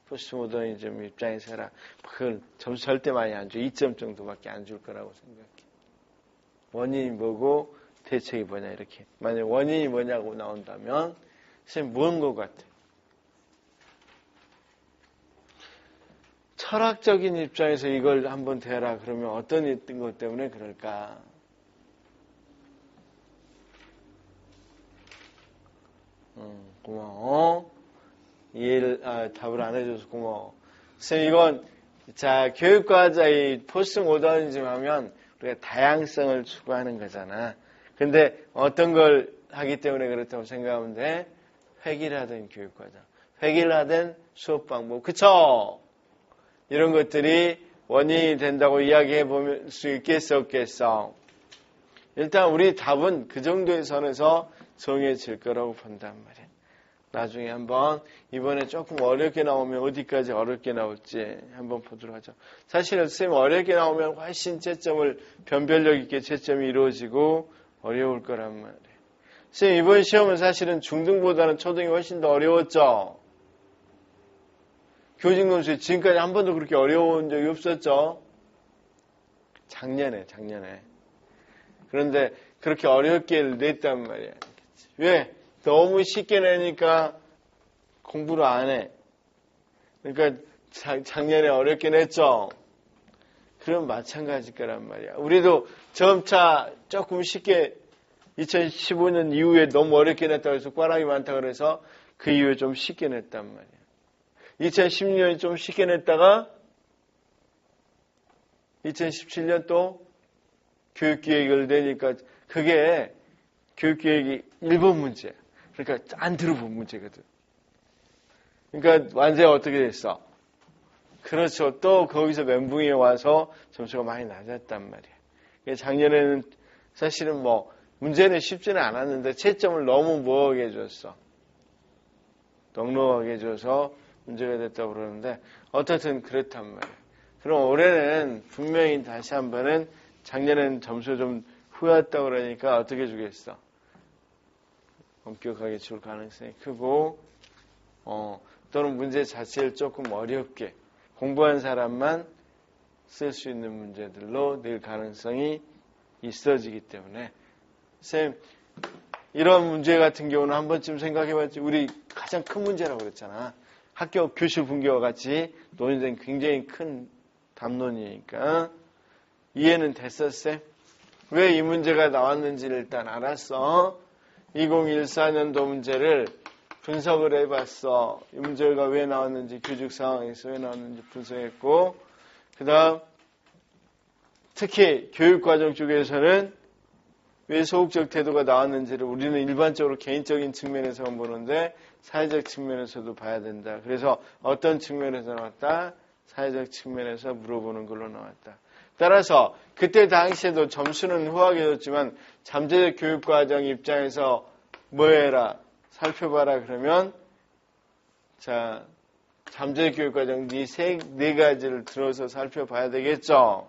포스트모더니즘 입장에서 해라. 그건 점수 절대 많이 안 줘. 2점 정도밖에 안 줄 거라고 생각해. 원인이 뭐고 대책이 뭐냐 이렇게. 만약 원인이 뭐냐고 나온다면 선생님 뭔 것 같아? 철학적인 입장에서 이걸 한번 대라 그러면 어떤 것 때문에 그럴까? 고마워. 답을 안 해줘서 고마워. 선생님 이건 교육과자의 포스트 모더니즘 하면 우리가 다양성을 추구하는 거잖아. 근데 어떤 걸 하기 때문에 그렇다고 생각하면 돼? 획일화된 교육과정, 획일화된 수업 방법, 그쵸? 이런 것들이 원인이 된다고 이야기해 볼 수 있겠어, 없겠어? 일단 우리 답은 그 정도의 선에서 정해질 거라고 본단 말이야. 나중에 한번 이번에 조금 어렵게 나오면 어디까지 어렵게 나올지 한번 보도록 하죠. 사실은 선생님 어렵게 나오면 훨씬 채점을 변별력 있게 채점이 이루어지고 어려울 거란 말이에요. 선생님 이번 시험은 사실은 중등보다는 초등이 훨씬 더 어려웠죠. 교직논술 지금까지 한 번도 그렇게 어려운 적이 없었죠. 작년에. 그런데 그렇게 어렵게 냈단 말이야. 왜? 너무 쉽게 내니까 공부를 안 해. 그러니까 작년에 어렵게 냈죠. 그럼 마찬가지일 거란 말이야. 우리도 점차 조금 쉽게 2015년 이후에 너무 어렵게 냈다고 해서 꽈락이 많다고 그래서 그 이후에 좀 쉽게 냈단 말이야. 2016년이 좀 쉽게 냈다가 2017년 또 교육기획을 내니까 그게 교육기획이 1번 문제야. 그러니까 안 들어본 문제거든. 그러니까 완전히 어떻게 됐어? 그렇죠. 또 거기서 멘붕이 와서 점수가 많이 낮았단 말이야. 작년에는 사실은 문제는 쉽지는 않았는데 채점을 너무 뭐하게 해줬어. 넉넉하게 해줘서 문제가 됐다고 그러는데 어떻든 그렇단 말이야. 그럼 올해는 분명히 다시 한번은 작년에는 점수 좀 후였다고 그러니까 어떻게 주겠어? 엄격하게 줄 가능성이 크고 또는 문제 자체를 조금 어렵게 공부한 사람만 쓸 수 있는 문제들로 낼 가능성이 있어지기 때문에 선생님 이런 문제 같은 경우는 한 번쯤 생각해봤지. 우리 가장 큰 문제라고 그랬잖아. 학교 교실 붕괴와 같이 논의된 굉장히 큰 담론이니까 이해는 됐었어요? 왜 이 문제가 나왔는지를 일단 알았어. 2014년도 문제를 분석을 해봤어. 이 문제가 왜 나왔는지, 교직 상황에서 왜 나왔는지 분석했고, 그 다음 특히 교육과정 쪽에서는 왜 소극적 태도가 나왔는지를 우리는 일반적으로 개인적인 측면에서만 보는데 사회적 측면에서도 봐야 된다. 그래서 어떤 측면에서 나왔다? 사회적 측면에서 물어보는 걸로 나왔다. 따라서 그때 당시에도 점수는 후하게 줬지만 잠재적 교육과정 입장에서 뭐 해라? 살펴봐라 그러면 자 잠재적 교육과정 네 가지를 들어서 살펴봐야 되겠죠.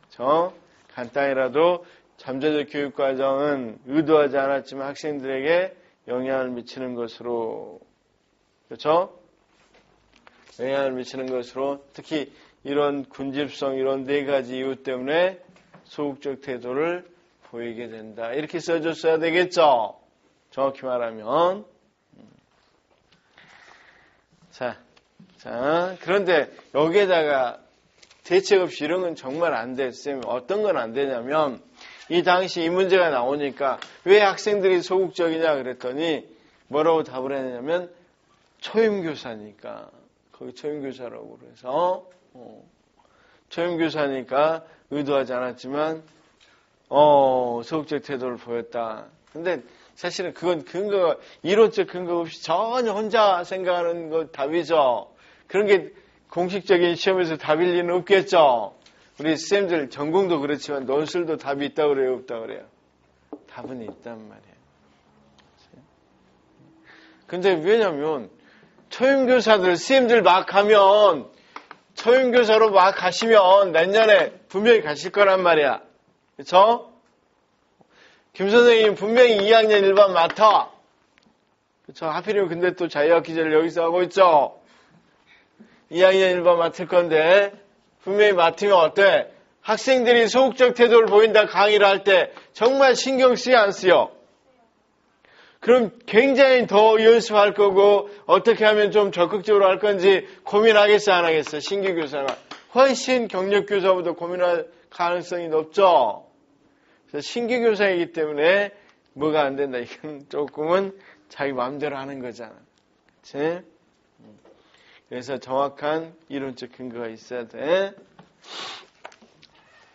그렇죠? 간단히라도 잠재적 교육과정은 의도하지 않았지만 학생들에게 영향을 미치는 것으로 그렇죠? 영향을 미치는 것으로 특히 이런 군집성 이런 네 가지 이유 때문에 소극적 태도를 보이게 된다. 이렇게 써줬어야 되겠죠. 정확히 말하면 자 그런데 여기에다가 대책 없이 이런 건 정말 안 돼. 쌤 어떤 건 안 되냐면 이 당시 이 문제가 나오니까 왜 학생들이 소극적이냐 그랬더니 뭐라고 답을 했냐면 초임교사니까 거기 초임교사라고 그래서 초임교사니까 의도하지 않았지만 소극적 태도를 보였다. 근데 사실은 그건 근거가 이론적 근거 없이 전혀 혼자 생각하는 거 답이죠. 그런 게 공식적인 시험에서 답일 리는 없겠죠. 우리 쌤들 전공도 그렇지만 논술도 답이 있다고 그래요, 없다고 그래요? 답은 있단 말이에요. 근데 왜냐면 초임교사들 쌤들 막 하면 초임교사로 막 가시면 내년에 분명히 가실 거란 말이야. 그렇죠? 김 선생님 분명히 2학년 1반 맡아. 그렇죠? 하필이면 근데 또 자유학 기재를 여기서 하고 있죠. 2학년 1반 맡을 건데 분명히 맡으면 어때? 학생들이 소극적 태도를 보인다 강의를 할 때 정말 신경 쓰여 안 쓰여? 그럼 굉장히 더 연습할 거고 어떻게 하면 좀 적극적으로 할 건지 고민하겠어 안 하겠어? 신규 교사가 훨씬 경력 교사보다 고민할 가능성이 높죠. 그래서 신규 교사이기 때문에 뭐가 안 된다. 이건 조금은 자기 마음대로 하는 거잖아. 그치? 그래서 정확한 이론적 근거가 있어야 돼.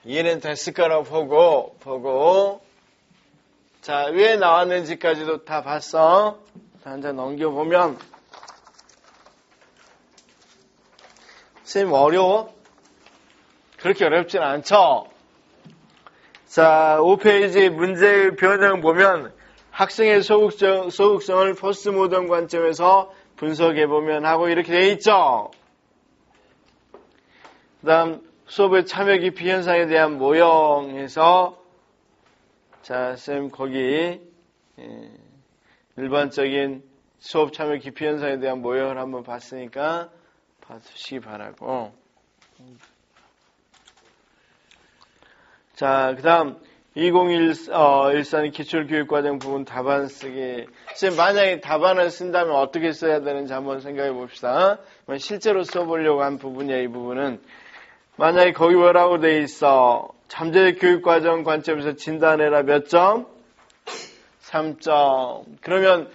이해는 됐을 거라고 보고 자, 왜 나왔는지까지도 다 봤어. 한장 넘겨보면 선생님 어려워? 그렇게 어렵진 않죠? 자, 5페이지 문제의 변형 보면 학생의 소극성을 포스트 모던 관점에서 분석해보면 하고 이렇게 돼 있죠? 그 다음 수업의 참여 기피 현상에 대한 모형에서 자, 쌤 거기 일반적인 수업 참여 기피 현상에 대한 모형을 한번 봤으니까 봐주시기 바라고. 자, 그 다음 2013 기출교육과정 부분 답안 쓰기. 쌤 만약에 답안을 쓴다면 어떻게 써야 되는지 한번 생각해 봅시다. 실제로 써보려고 한 부분이야. 이 부분은 만약에 거기 뭐라고 돼 있어? 잠재적 교육과정 관점에서 진단해라 몇 점? 3점. 그러면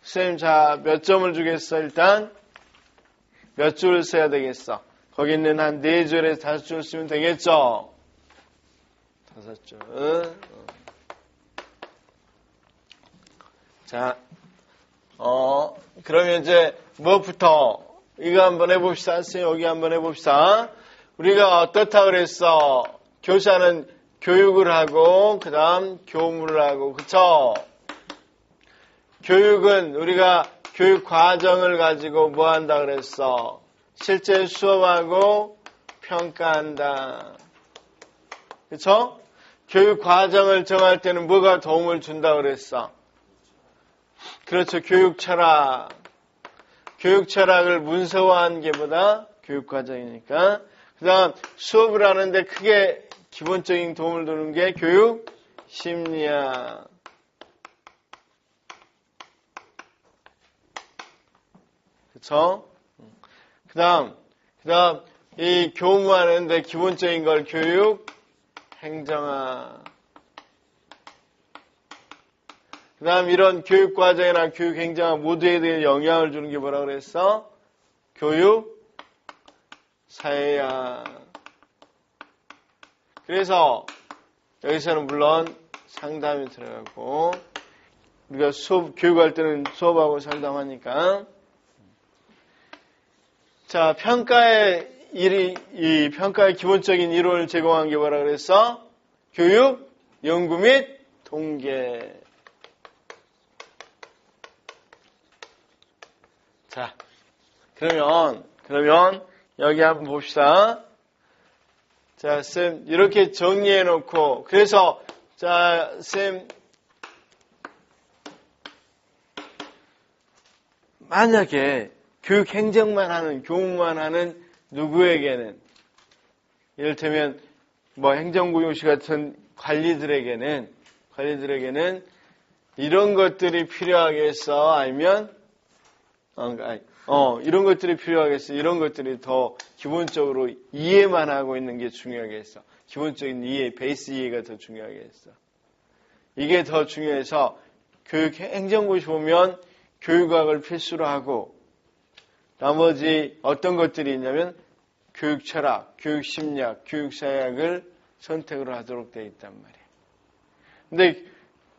쌤 자 몇 점을 주겠어? 일단 몇 줄을 써야 되겠어? 거기 있는 한 4줄에서 5줄 쓰면 되겠죠? 5줄. 자, 그러면 이제 뭐부터 이거 한번 해봅시다. 쌤 여기 한번 해봅시다. 우리가 어떻다 그랬어? 교사는 교육을 하고 그 다음 교무를 하고 그쵸? 교육은 우리가 교육 과정을 가지고 뭐 한다 그랬어? 실제 수업하고 평가한다. 그쵸? 교육 과정을 정할 때는 뭐가 도움을 준다 그랬어? 그렇죠. 교육 철학. 교육 철학을 문서화한 게 보다 교육 과정이니까. 그 다음 수업을 하는데 크게 기본적인 도움을 주는 게 교육 심리학. 그쵸? 그 다음 이 교무하는데 기본적인 걸 교육 행정학. 그 다음 이런 교육 과정이나 교육 행정학 모두에 대해 영향을 주는 게 뭐라고 그랬어? 교육 사회학. 그래서 여기서는 물론 상담이 들어가고 우리가 교육할 때는 수업하고 상담하니까 자 평가의 이 평가의 기본적인 이론을 제공한 게 뭐라 그랬어? 교육, 연구 및 통계. 자, 그러면 여기 한번 봅시다. 자, 쌤 이렇게 정리해 놓고 그래서 자, 쌤 만약에 교육 행정만 하는 교육만 하는 누구에게는 이를테면 뭐 행정고용시 같은 관리들에게는 이런 것들이 필요하겠어? 아니면 이런 것들이 필요하겠어? 이런 것들이 더 기본적으로 이해만 하고 있는 게 중요하겠어? 기본적인 이해, 베이스 이해가 더 중요하겠어? 이게 더 중요해서 교육 행정고시 보면 교육학을 필수로 하고 나머지 어떤 것들이 있냐면 교육 철학, 교육 심리학, 교육 사회학을 선택을 하도록 되어 있단 말이에요. 근데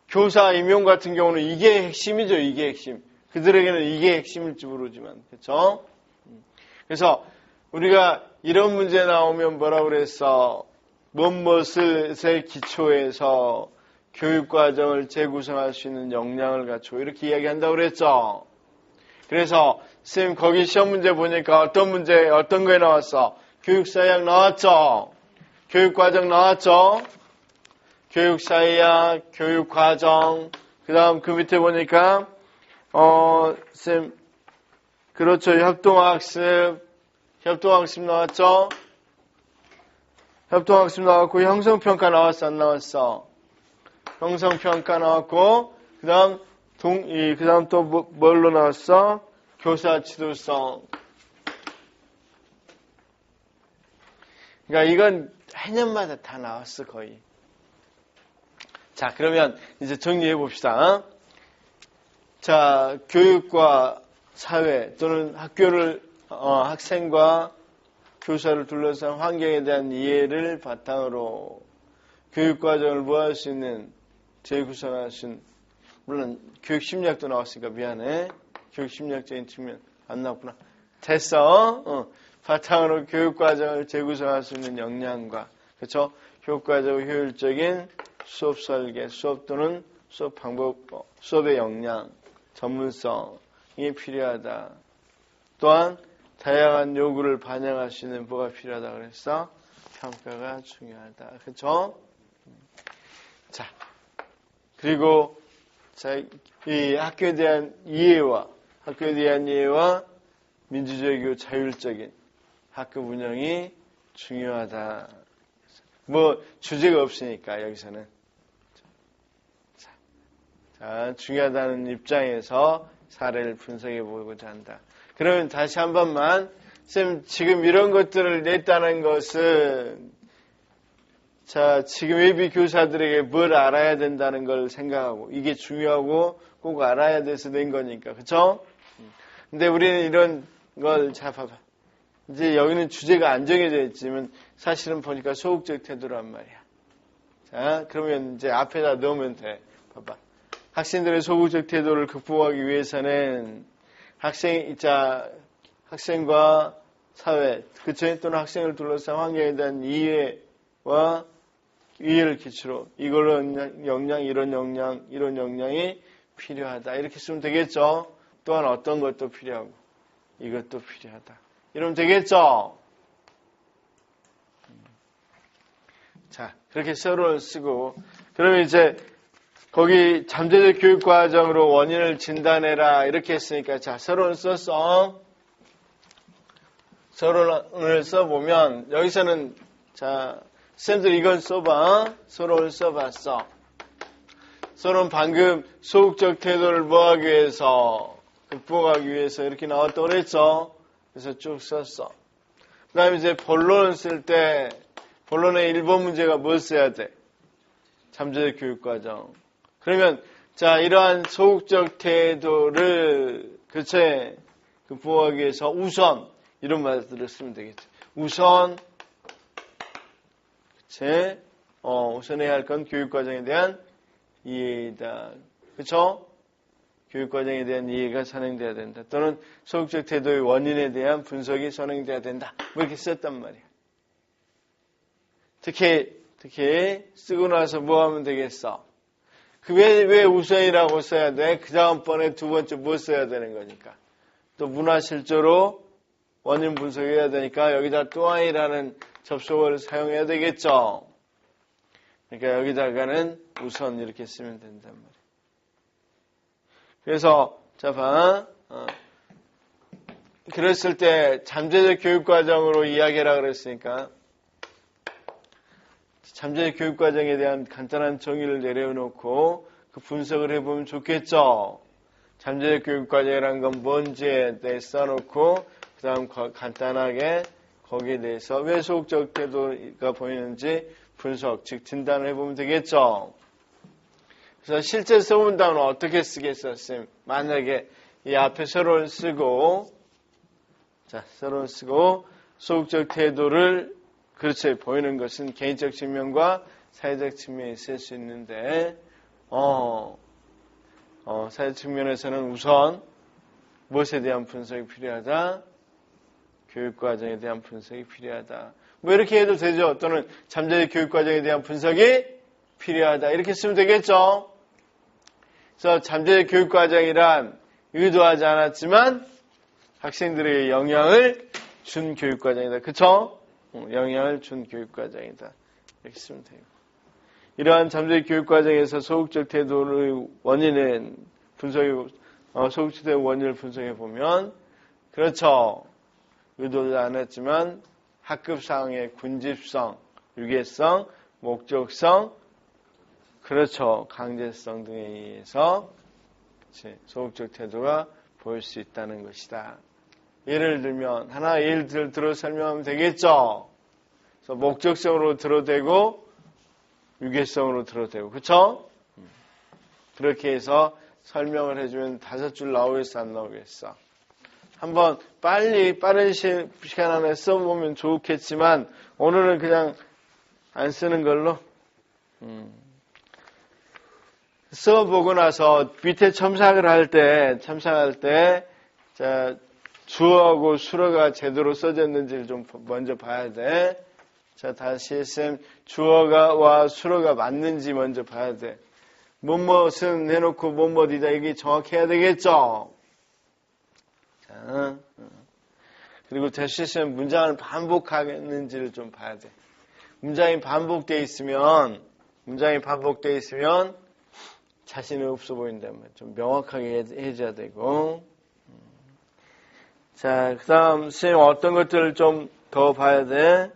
교사 임용 같은 경우는 이게 핵심이죠. 이게 핵심. 그들에게는 이게 핵심일지 모르지만 그렇죠? 그래서 우리가 이런 문제 나오면 뭐라고 그랬어? 무엇의 기초에서 교육과정을 재구성할 수 있는 역량을 갖추고 이렇게 이야기한다고 그랬죠? 그래서 선생님 거기 시험 문제 보니까 어떤 거에 나왔어? 교육사회학 나왔죠? 교육과정 나왔죠? 교육사회학, 교육과정, 그 다음 그 밑에 보니까 선생님 그렇죠. 협동학습 나왔죠? 협동학습 나왔고 형성평가 나왔어 안 나왔어? 형성평가 나왔고 그 다음 또 뭘로 나왔어? 교사 지도성. 그러니까 이건 해년마다 다 나왔어 거의. 자 그러면 이제 정리해 봅시다. 자 교육과 사회 또는 학교를 학생과 교사를 둘러싼 환경에 대한 이해를 바탕으로 교육과정을 모할 수 있는 재구성할 수 있는 물론 교육심리학도 나왔으니까 미안해. 교육심리학적인 측면 안 나왔구나. 됐어. 바탕으로 교육과정을 재구성할 수 있는 역량과 그렇죠? 교육과정의 효율적인 수업 설계, 수업 또는 수업 방법, 수업의 역량, 전문성이 필요하다. 또한 다양한 요구를 반영할 수 있는 뭐가 필요하다 그랬어? 평가가 중요하다. 그렇죠? 자, 그리고 이 학교에 대한 이해와 민주적이고 자율적인 학급 운영이 중요하다. 뭐 주제가 없으니까 여기서는 자, 중요하다는 입장에서 사례를 분석해 보고자 한다. 그러면 다시 한 번만 쌤 지금 이런 것들을 냈다는 것은 자 지금 예비 교사들에게 뭘 알아야 된다는 걸 생각하고 이게 중요하고 꼭 알아야 돼서 낸 거니까 그렇죠? 근데 우리는 이런 걸 자 봐봐. 이제 여기는 주제가 안 정해져 있지만 사실은 보니까 소극적 태도란 말이야. 자 그러면 이제 앞에다 넣으면 돼. 봐봐. 학생들의 소극적 태도를 극복하기 위해서는 학생과 사회, 그쵸? 또는 학생을 둘러싼 환경에 대한 이해를 기초로 이런 역량이 필요하다. 이렇게 쓰면 되겠죠? 또한 어떤 것도 필요하고 이것도 필요하다. 이러면 되겠죠? 자, 그렇게 서론을 쓰고 그러면 이제 거기 잠재적 교육과정으로 원인을 진단해라 이렇게 했으니까 자 서론을 썼어. 서론을 써보면 여기서는 자 쌤들 이건 써봐. 서론을 써봤어. 서론 방금 소극적 태도를 뭐하기 위해서 극복하기 위해서 이렇게 나왔다고 그랬죠. 그래서 쭉 썼어. 그 다음에 이제 본론을 쓸 때 본론의 1번 문제가 뭘 써야 돼? 잠재적 교육과정. 그러면 자 이러한 소극적 태도를 극복하기 위해서 우선 이런 말들을 쓰면 되겠죠. 우선 우선해야 할 건 교육과정에 대한 이해이다. 그렇죠? 교육과정에 대한 이해가 선행돼야 된다. 또는 소극적 태도의 원인에 대한 분석이 선행돼야 된다. 뭐 이렇게 썼단 말이야. 특히 쓰고 나서 뭐 하면 되겠어? 왜 우선이라고 써야 돼? 그 다음번에 두 번째 뭐 써야 되는 거니까. 또 문화실조로 원인 분석해야 되니까 여기다 또한이라는 접속어를 사용해야 되겠죠. 그러니까 여기다가는 우선 이렇게 쓰면 된단 말이에요. 그래서 자 봐. 그랬을 때 잠재적 교육과정으로 이야기하라 그랬으니까 잠재적 교육과정에 대한 간단한 정의를 내려놓고 그 분석을 해보면 좋겠죠. 잠재적 교육과정이라는 건 뭔지에 대해 써놓고 그 다음 간단하게 거기에 대해서 왜 소극적 태도가 보이는지 분석, 즉 진단을 해보면 되겠죠. 그래서 실제 써본 다음에 어떻게 쓰겠어요, 쌤? 만약에 이 앞에 서론을 쓰고 서론을 쓰고 소극적 태도를 그렇지 보이는 것은 개인적 측면과 사회적 측면이 있을 수 있는데 사회적 측면에서는 우선 무엇에 대한 분석이 필요하다? 교육과정에 대한 분석이 필요하다. 뭐 이렇게 해도 되죠. 또는 잠재적 교육과정에 대한 분석이 필요하다. 이렇게 쓰면 되겠죠. 그래서 잠재적 교육과정이란 의도하지 않았지만 학생들에게 영향을 준 교육과정이다. 그쵸? 영향을 준 교육과정이다. 이렇게 쓰면 돼요. 이러한 잠재적 교육과정에서 소극적 태도의 원인은 소극적 태도의 원인을 분석해 보면 그렇죠. 의도하지 않았지만 학급상의 군집성, 유계성, 목적성, 그렇죠. 강제성 등에 의해서 소극적 태도가 보일 수 있다는 것이다. 예를 들면 하나 예를 들어 설명하면 되겠죠. 그래서 목적성으로 들어도 되고 유계성으로 들어도 되고 그렇죠? 그렇게 해서 설명을 해주면 5줄 나오겠어 안 나오겠어? 한번 빠른 시간 안에 써보면 좋겠지만 오늘은 그냥 안 쓰는 걸로 써보고 나서 밑에 첨삭을 할 때 자, 주어하고 수어가 제대로 써졌는지를 좀 먼저 봐야 돼. 자, 다시 쌤 주어와 수어가 맞는지 먼저 봐야 돼. 뭐뭇은 해놓고 뭐뭇이다 이게 정확해야 되겠죠. 자, 그리고 다시 쌤 문장을 반복하겠는지를 좀 봐야 돼. 문장이 반복되어 있으면 자신이 없어 보인다면 좀 명확하게 해줘야 되고. 자, 그 다음, 선생님 어떤 것들을 좀 더 봐야 돼?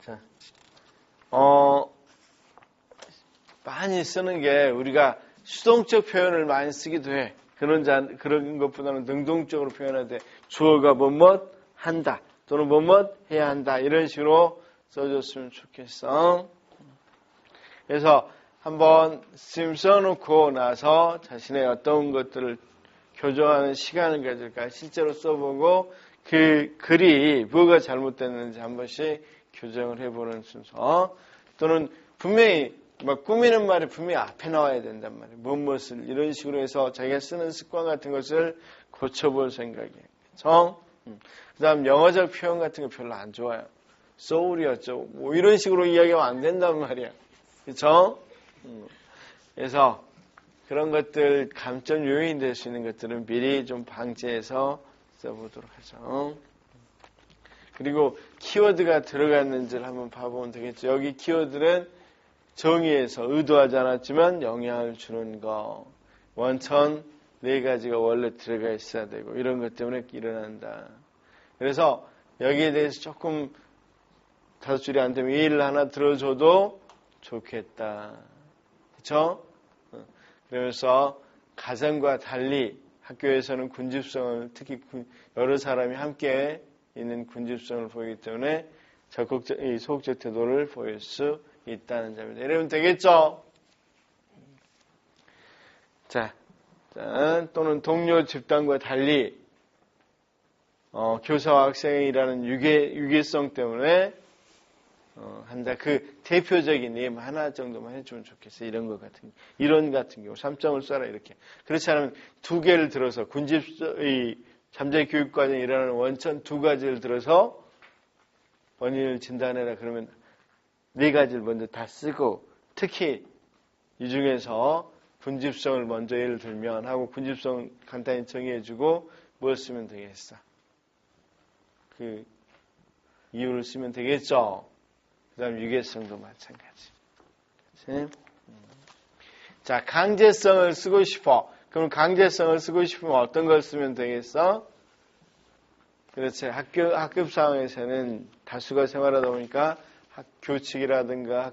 자, 많이 쓰는 게 우리가 수동적 표현을 많이 쓰기도 해. 그런 것보다는 능동적으로 표현할 때 주어가 뭐뭇 한다. 또는 뭐뭇 해야 한다. 이런 식으로 써줬으면 좋겠어. 그래서 한번 씀 써놓고 나서 자신의 어떤 것들을 교정하는 시간을 가질까 실제로 써보고 그 글이 뭐가 잘못됐는지 한 번씩 교정을 해보는 순서. 또는 분명히 막 꾸미는 말이 분명히 앞에 나와야 된단 말이에요. 무엇을 이런 식으로 해서 자기가 쓰는 습관 같은 것을 고쳐볼 생각이에요. 그렇죠? 그 다음 영어적 표현 같은 거 별로 안 좋아요. soul이었죠. 뭐 이런 식으로 이야기하면 안 된단 말이야. 그렇죠? 그래서 그런 것들 감점 요인이 될 수 있는 것들은 미리 좀 방지해서 써보도록 하죠. 그리고 키워드가 들어갔는지를 한번 봐보면 되겠죠. 여기 키워드는 정의에서 의도하지 않았지만 영향을 주는 거. 원천 4가지가 원래 들어가 있어야 되고 이런 것 때문에 일어난다. 그래서 여기에 대해서 조금 5줄이 안 되면 예를 하나 들어줘도 좋겠다. 그렇죠? 그래서 가정과 달리 학교에서는 군집성을 특히 여러 사람이 함께 있는 군집성을 보이기 때문에 적극적, 소극적 태도를 보일 수 있다는 점입니다. 이러면 되겠죠? 자, 또는 동료 집단과 달리 교사와 학생이라는 유계성 때문에 한다. 그 대표적인 예문 하나 정도만 해주면 좋겠어. 이런 것 같은, 이론 같은 경우 3점을 써라 이렇게. 그렇지 않으면 두 개를 들어서 이 잠재 교육 과정에 일어나는 원천 두 가지를 들어서 원인을 진단해라. 그러면 네 가지를 먼저 다 쓰고 특히 이 중에서 군집성을 먼저 예를 들면 하고 군집성 간단히 정의해주고 뭘 쓰면 되겠어? 그 이유를 쓰면 되겠죠. 그 다음 유계성도 마찬가지. 그치? 자, 강제성을 쓰고 싶어. 그럼 강제성을 쓰고 싶으면 어떤 걸 쓰면 되겠어? 그렇지. 학급 상황에서는 다수가 생활하다 보니까 교칙이라든가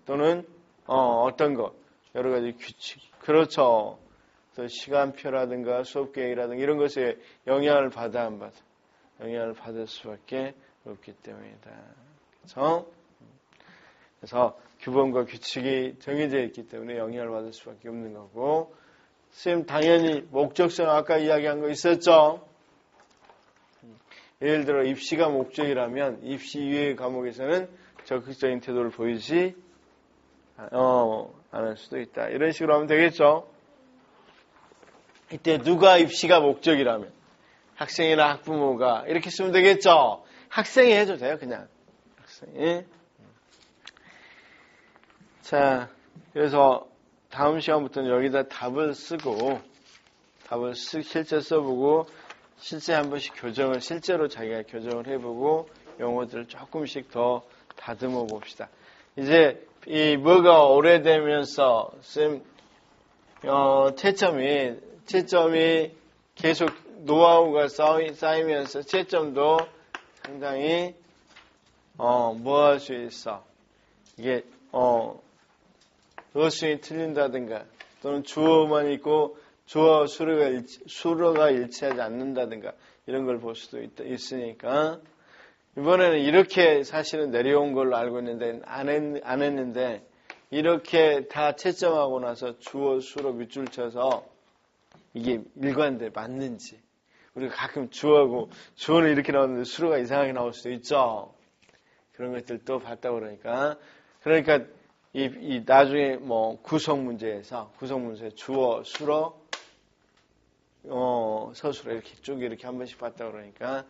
또는 어떤 거 여러 가지 규칙. 그렇죠. 또 시간표라든가 수업 계획이라든가 이런 것에 영향을 받아 안 받아? 영향을 받을 수밖에 없기 때문이다. 그렇죠? 그래서 규범과 규칙이 정해져 있기 때문에 영향을 받을 수밖에 없는 거고, 선생님 당연히 목적성 아까 이야기한 거 있었죠? 예를 들어 입시가 목적이라면 입시 이외의 과목에서는 적극적인 태도를 보이지 않을 수도 있다. 이런 식으로 하면 되겠죠? 이때 누가 입시가 목적이라면 학생이나 학부모가 이렇게 쓰면 되겠죠? 학생이 해도 돼요, 그냥. 학생이. 자, 그래서 다음 시간부터는 여기다 답을 쓰고, 실제 써보고, 실제 한 번씩 실제로 자기가 교정을 해보고, 용어들을 조금씩 더 다듬어 봅시다. 이제, 뭐가 오래되면서, 채점이 계속 노하우가 쌓이면서 채점도 상당히, 뭐 할 수 있어. 이게, 어순이 틀린다든가, 또는 주어만 있고, 주어 수로가 일치하지 않는다든가, 이런 걸 볼 수도 있으니까, 이번에는 이렇게 사실은 내려온 걸로 알고 있는데, 안 했는데, 이렇게 다 채점하고 나서 주어 수로 밑줄 쳐서, 이게 일관돼 맞는지. 우리가 가끔 주어는 이렇게 나오는데 수로가 이상하게 나올 수도 있죠. 그런 것들도 봤다고 그러니까 이 나중에 뭐 구성 문제에서 주어, 수로, 서술어 이렇게 쭉 이렇게 한 번씩 봤다고 그러니까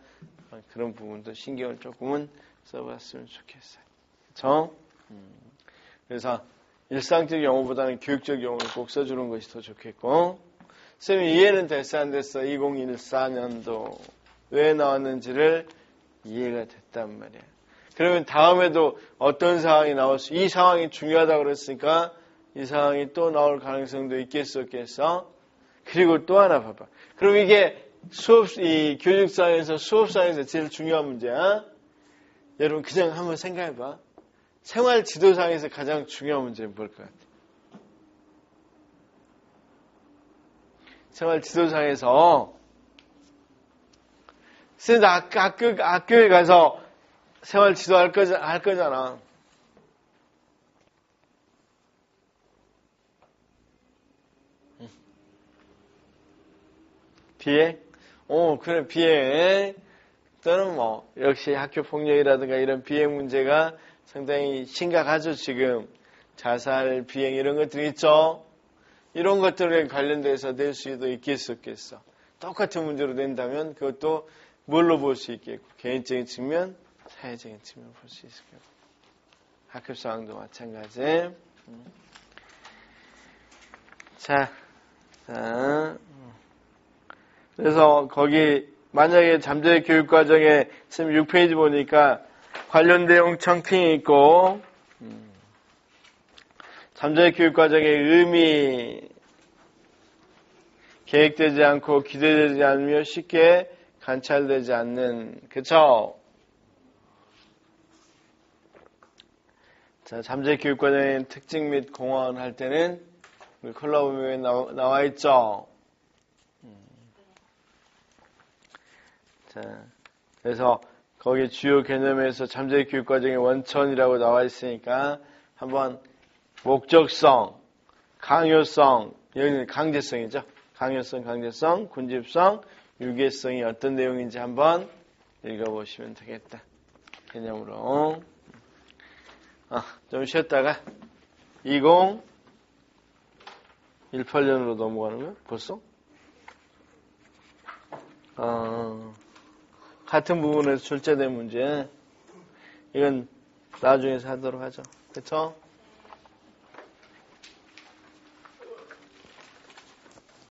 그런 부분도 신경을 조금은 써봤으면 좋겠어요. 그렇죠? 그래서 일상적 용어보다는 교육적 용어를 꼭 써주는 것이 더 좋겠고, 선생님 이해는 됐어 안 됐어? 2014년도 왜 나왔는지를 이해가 됐단 말이야. 그러면 다음에도 어떤 상황이 이 상황이 중요하다고 그랬으니까 이 상황이 또 나올 가능성도 있겠어 없겠어? 그리고 또 하나 봐봐. 그럼 이게 이 교육상에서 수업상에서 제일 중요한 문제야. 여러분 그냥 한번 생각해봐. 생활 지도상에서 가장 중요한 문제는 뭘 것 같아? 생활 지도상에서 학교에 가서 생활 지도 할 거잖아. 비행? 그래, 비행. 또는 뭐, 역시 학교 폭력이라든가 이런 비행 문제가 상당히 심각하죠, 지금. 자살, 비행 이런 것들이 있죠? 이런 것들에 관련돼서 낼 수도 있겠어, 없겠어. 똑같은 문제로 낸다면 그것도 뭘로 볼 수 있겠고, 개인적인 측면, 사회적인 측면 볼 수 있을 거고. 학급 상황도 마찬가지. 자. 그래서 거기 만약에 잠재 교육 과정에 지금 6페이지 보니까 관련 내용 청핑이 있고, 잠재 교육 과정의 의미, 계획되지 않고 기대되지 않으며 쉽게 관찰되지 않는, 그쵸? 자, 잠재 교육 과정의 특징 및 공헌 할 때는 우리 콜라보에 나와 있죠? 자, 그래서 거기 주요 개념에서 잠재 교육 과정의 원천이라고 나와 있으니까 한번 목적성, 강요성, 여기는 강제성이죠. 강제성, 군집성, 유계성이 어떤 내용인지 한번 읽어보시면 되겠다. 개념으로. 좀 쉬었다가 2018년으로 넘어가는 거야? 벌써? 같은 부분에서 출제된 문제. 이건 나중에 하도록 하죠. 그쵸?